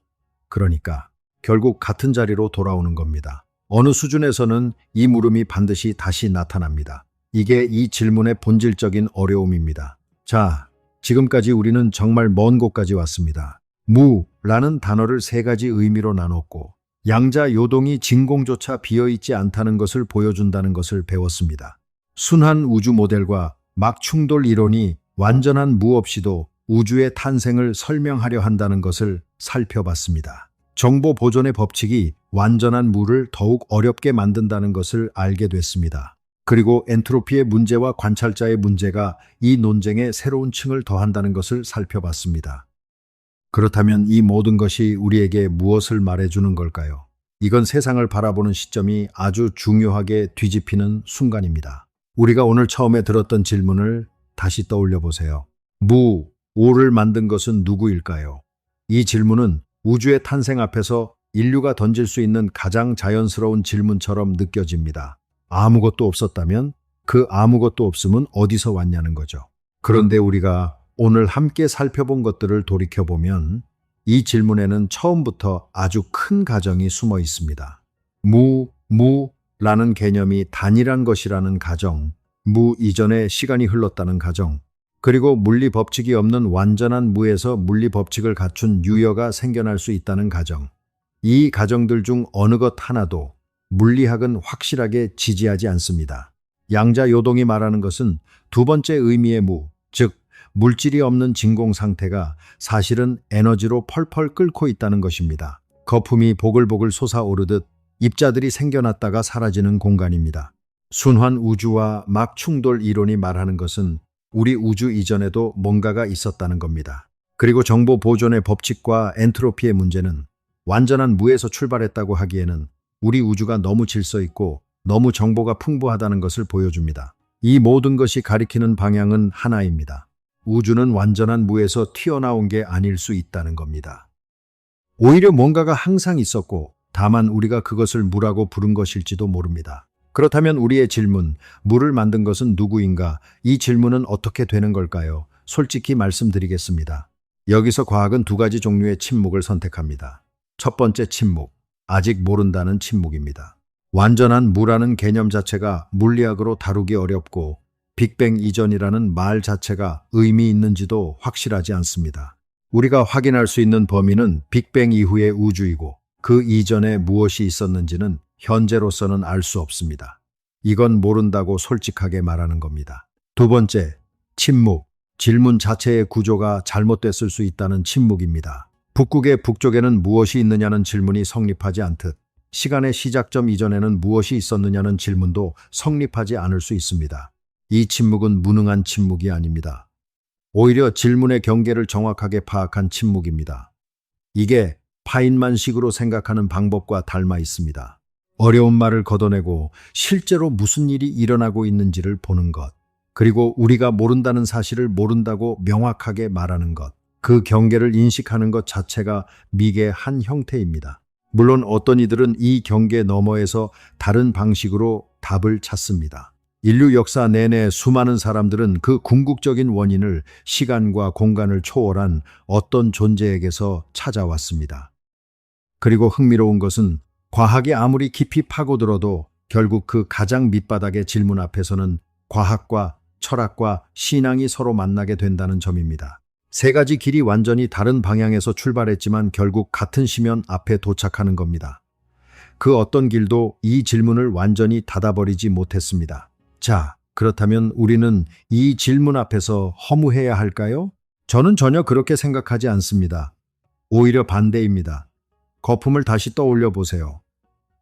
그러니까 결국 같은 자리로 돌아오는 겁니다. 어느 수준에서는 이 물음이 반드시 다시 나타납니다. 이게 이 질문의 본질적인 어려움입니다. 자, 지금까지 우리는 정말 먼 곳까지 왔습니다. 무라는 단어를 세 가지 의미로 나눴고 양자 요동이 진공조차 비어있지 않다는 것을 보여준다는 것을 배웠습니다. 순환 우주 모델과 막 충돌 이론이 완전한 무 없이도 우주의 탄생을 설명하려 한다는 것을 살펴봤습니다. 정보 보존의 법칙이 완전한 무를 더욱 어렵게 만든다는 것을 알게 됐습니다. 그리고 엔트로피의 문제와 관찰자의 문제가 이 논쟁에 새로운 층을 더한다는 것을 살펴봤습니다. 그렇다면 이 모든 것이 우리에게 무엇을 말해주는 걸까요? 이건 세상을 바라보는 시점이 아주 중요하게 뒤집히는 순간입니다. 우리가 오늘 처음에 들었던 질문을 다시 떠올려 보세요. 무를 만든 것은 누구일까요? 이 질문은 우주의 탄생 앞에서 인류가 던질 수 있는 가장 자연스러운 질문처럼 느껴집니다. 아무것도 없었다면 그 아무것도 없음은 어디서 왔냐는 거죠. 그런데 우리가 오늘 함께 살펴본 것들을 돌이켜보면 이 질문에는 처음부터 아주 큰 가정이 숨어 있습니다. 무라는 개념이 단일한 것이라는 가정, 무 이전에 시간이 흘렀다는 가정, 그리고 물리 법칙이 없는 완전한 무에서 물리 법칙을 갖춘 유여가 생겨날 수 있다는 가정. 이 가정들 중 어느 것 하나도 물리학은 확실하게 지지하지 않습니다. 양자 요동이 말하는 것은 두 번째 의미의 무, 즉 물질이 없는 진공 상태가 사실은 에너지로 펄펄 끓고 있다는 것입니다. 거품이 보글보글 솟아오르듯 입자들이 생겨났다가 사라지는 공간입니다. 순환 우주와 막 충돌 이론이 말하는 것은 우리 우주 이전에도 뭔가가 있었다는 겁니다. 그리고 정보 보존의 법칙과 엔트로피의 문제는 완전한 무에서 출발했다고 하기에는 우리 우주가 너무 질서 있고 너무 정보가 풍부하다는 것을 보여줍니다. 이 모든 것이 가리키는 방향은 하나입니다. 우주는 완전한 무에서 튀어나온 게 아닐 수 있다는 겁니다. 오히려 뭔가가 항상 있었고 다만 우리가 그것을 무라고 부른 것일지도 모릅니다. 그렇다면 우리의 질문, 무를 만든 것은 누구인가? 이 질문은 어떻게 되는 걸까요? 솔직히 말씀드리겠습니다. 여기서 과학은 두 가지 종류의 침묵을 선택합니다. 첫 번째 침묵, 아직 모른다는 침묵입니다. 완전한 무라는 개념 자체가 물리학으로 다루기 어렵고 빅뱅 이전이라는 말 자체가 의미 있는지도 확실하지 않습니다. 우리가 확인할 수 있는 범위는 빅뱅 이후의 우주이고 그 이전에 무엇이 있었는지는 현재로서는 알 수 없습니다. 이건 모른다고 솔직하게 말하는 겁니다. 두 번째, 침묵. 질문 자체의 구조가 잘못됐을 수 있다는 침묵입니다. 북극의 북쪽에는 무엇이 있느냐는 질문이 성립하지 않듯 시간의 시작점 이전에는 무엇이 있었느냐는 질문도 성립하지 않을 수 있습니다. 이 침묵은 무능한 침묵이 아닙니다. 오히려 질문의 경계를 정확하게 파악한 침묵입니다. 이게 파인만식으로 생각하는 방법과 닮아 있습니다. 어려운 말을 걷어내고 실제로 무슨 일이 일어나고 있는지를 보는 것, 그리고 우리가 모른다는 사실을 모른다고 명확하게 말하는 것, 그 경계를 인식하는 것 자체가 미개의 한 형태입니다. 물론 어떤 이들은 이 경계 너머에서 다른 방식으로 답을 찾습니다. 인류 역사 내내 수많은 사람들은 그 궁극적인 원인을 시간과 공간을 초월한 어떤 존재에게서 찾아왔습니다. 그리고 흥미로운 것은 과학이 아무리 깊이 파고들어도 결국 그 가장 밑바닥의 질문 앞에서는 과학과 철학과 신앙이 서로 만나게 된다는 점입니다. 세 가지 길이 완전히 다른 방향에서 출발했지만 결국 같은 심연 앞에 도착하는 겁니다. 그 어떤 길도 이 질문을 완전히 닫아버리지 못했습니다. 자, 그렇다면 우리는 이 질문 앞에서 허무해야 할까요? 저는 전혀 그렇게 생각하지 않습니다. 오히려 반대입니다. 거품을 다시 떠올려 보세요.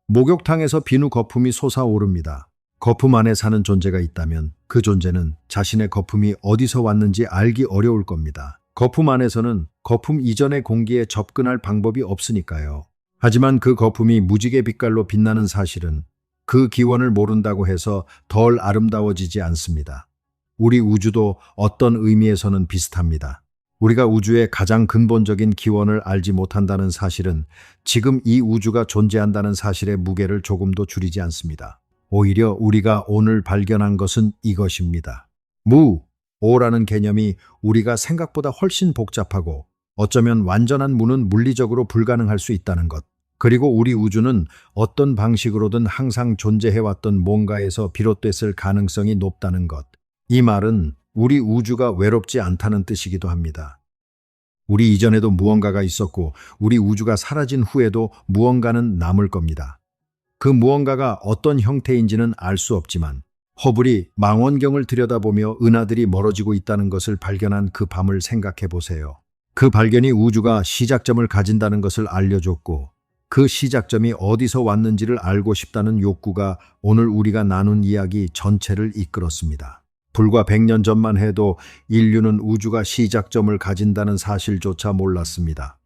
목욕탕에서 비누 거품이 솟아오릅니다. 거품 안에 사는 존재가 있다면 그 존재는 자신의 거품이 어디서 왔는지 알기 어려울 겁니다. 거품 안에서는 거품 이전의 공기에 접근할 방법이 없으니까요. 하지만 그 거품이 무지개 빛깔로 빛나는 사실은 그 기원을 모른다고 해서 덜 아름다워지지 않습니다. 우리 우주도 어떤 의미에서는 비슷합니다. 우리가 우주의 가장 근본적인 기원을 알지 못한다는 사실은 지금 이 우주가 존재한다는 사실의 무게를 조금도 줄이지 않습니다. 오히려 우리가 오늘 발견한 것은 이것입니다. 무오라는 개념이 우리가 생각보다 훨씬 복잡하고 어쩌면 완전한 무는 물리적으로 불가능할 수 있다는 것. 그리고 우리 우주는 어떤 방식으로든 항상 존재해왔던 뭔가에서 비롯됐을 가능성이 높다는 것. 이 말은 우리 우주가 외롭지 않다는 뜻이기도 합니다. 우리 이전에도 무언가가 있었고 우리 우주가 사라진 후에도 무언가는 남을 겁니다. 그 무언가가 어떤 형태인지는 알 수 없지만 허블이 망원경을 들여다보며 은하들이 멀어지고 있다는 것을 발견한 그 밤을 생각해 보세요. 그 발견이 우주가 시작점을 가진다는 것을 알려줬고 그 시작점이 어디서 왔는지를 알고 싶다는 욕구가 오늘 우리가 나눈 이야기 전체를 이끌었습니다. 불과 100년 전만 해도 인류는 우주가 시작점을 가진다는 사실조차 몰랐습니다.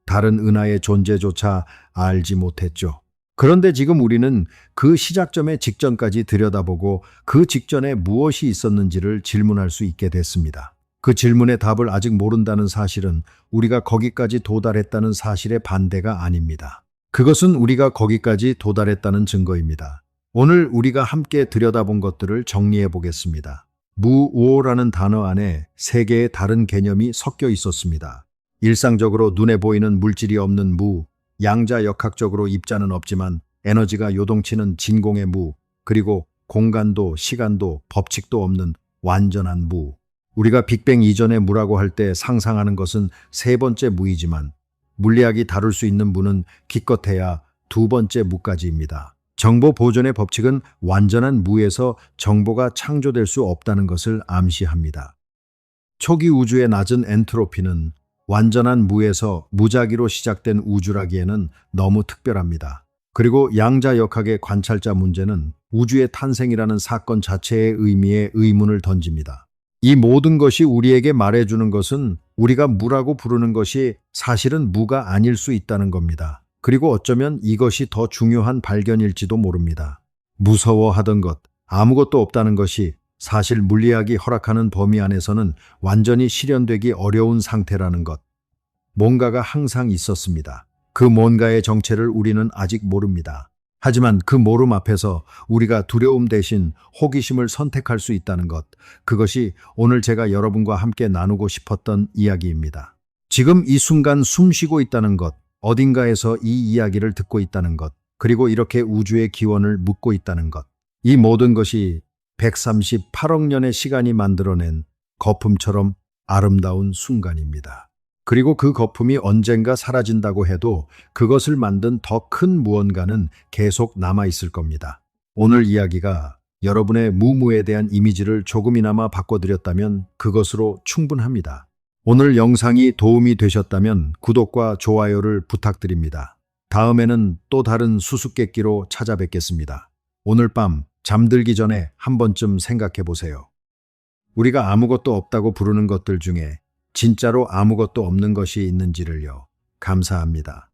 다른 은하의 존재조차 알지 못했죠. 그런데 지금 우리는 그 시작점의 직전까지 들여다보고 그 직전에 무엇이 있었는지를 질문할 수 있게 됐습니다. 그 질문의 답을 아직 모른다는 사실은 우리가 거기까지 도달했다는 사실의 반대가 아닙니다. 그것은 우리가 거기까지 도달했다는 증거입니다. 오늘 우리가 함께 들여다본 것들을 정리해 보겠습니다. 무오라는 단어 안에 세 개의 다른 개념이 섞여 있었습니다. 일상적으로 눈에 보이는 물질이 없는 무, 양자역학적으로 입자는 없지만 에너지가 요동치는 진공의 무, 그리고 공간도 시간도 법칙도 없는 완전한 무. 우리가 빅뱅 이전의 무라고 할 때 상상하는 것은 세 번째 무이지만 물리학이 다룰 수 있는 무는 기껏해야 두 번째 무까지입니다. 정보 보존의 법칙은 완전한 무에서 정보가 창조될 수 없다는 것을 암시합니다. 초기 우주의 낮은 엔트로피는 완전한 무에서 무작위로 시작된 우주라기에는 너무 특별합니다. 그리고 양자역학의 관찰자 문제는 우주의 탄생이라는 사건 자체의 의미에 의문을 던집니다. 이 모든 것이 우리에게 말해주는 것은 우리가 무라고 부르는 것이 사실은 무가 아닐 수 있다는 겁니다. 그리고 어쩌면 이것이 더 중요한 발견일지도 모릅니다. 무서워하던 것, 아무것도 없다는 것이 사실 물리학이 허락하는 범위 안에서는 완전히 실현되기 어려운 상태라는 것. 뭔가가 항상 있었습니다. 그 뭔가의 정체를 우리는 아직 모릅니다. 하지만 그 모름 앞에서 우리가 두려움 대신 호기심을 선택할 수 있다는 것. 그것이 오늘 제가 여러분과 함께 나누고 싶었던 이야기입니다. 지금 이 순간 숨 쉬고 있다는 것, 어딘가에서 이 이야기를 듣고 있다는 것, 그리고 이렇게 우주의 기원을 묻고 있다는 것. 이 모든 것이 138억 년의 시간이 만들어낸 거품처럼 아름다운 순간입니다. 그리고 그 거품이 언젠가 사라진다고 해도 그것을 만든 더 큰 무언가는 계속 남아 있을 겁니다. 오늘 이야기가 여러분의 무무에 대한 이미지를 조금이나마 바꿔드렸다면 그것으로 충분합니다. 오늘 영상이 도움이 되셨다면 구독과 좋아요를 부탁드립니다. 다음에는 또 다른 수수께끼로 찾아뵙겠습니다. 오늘 밤 잠들기 전에 한 번쯤 생각해 보세요. 우리가 아무것도 없다고 부르는 것들 중에 진짜로 아무것도 없는 것이 있는지를요. 감사합니다.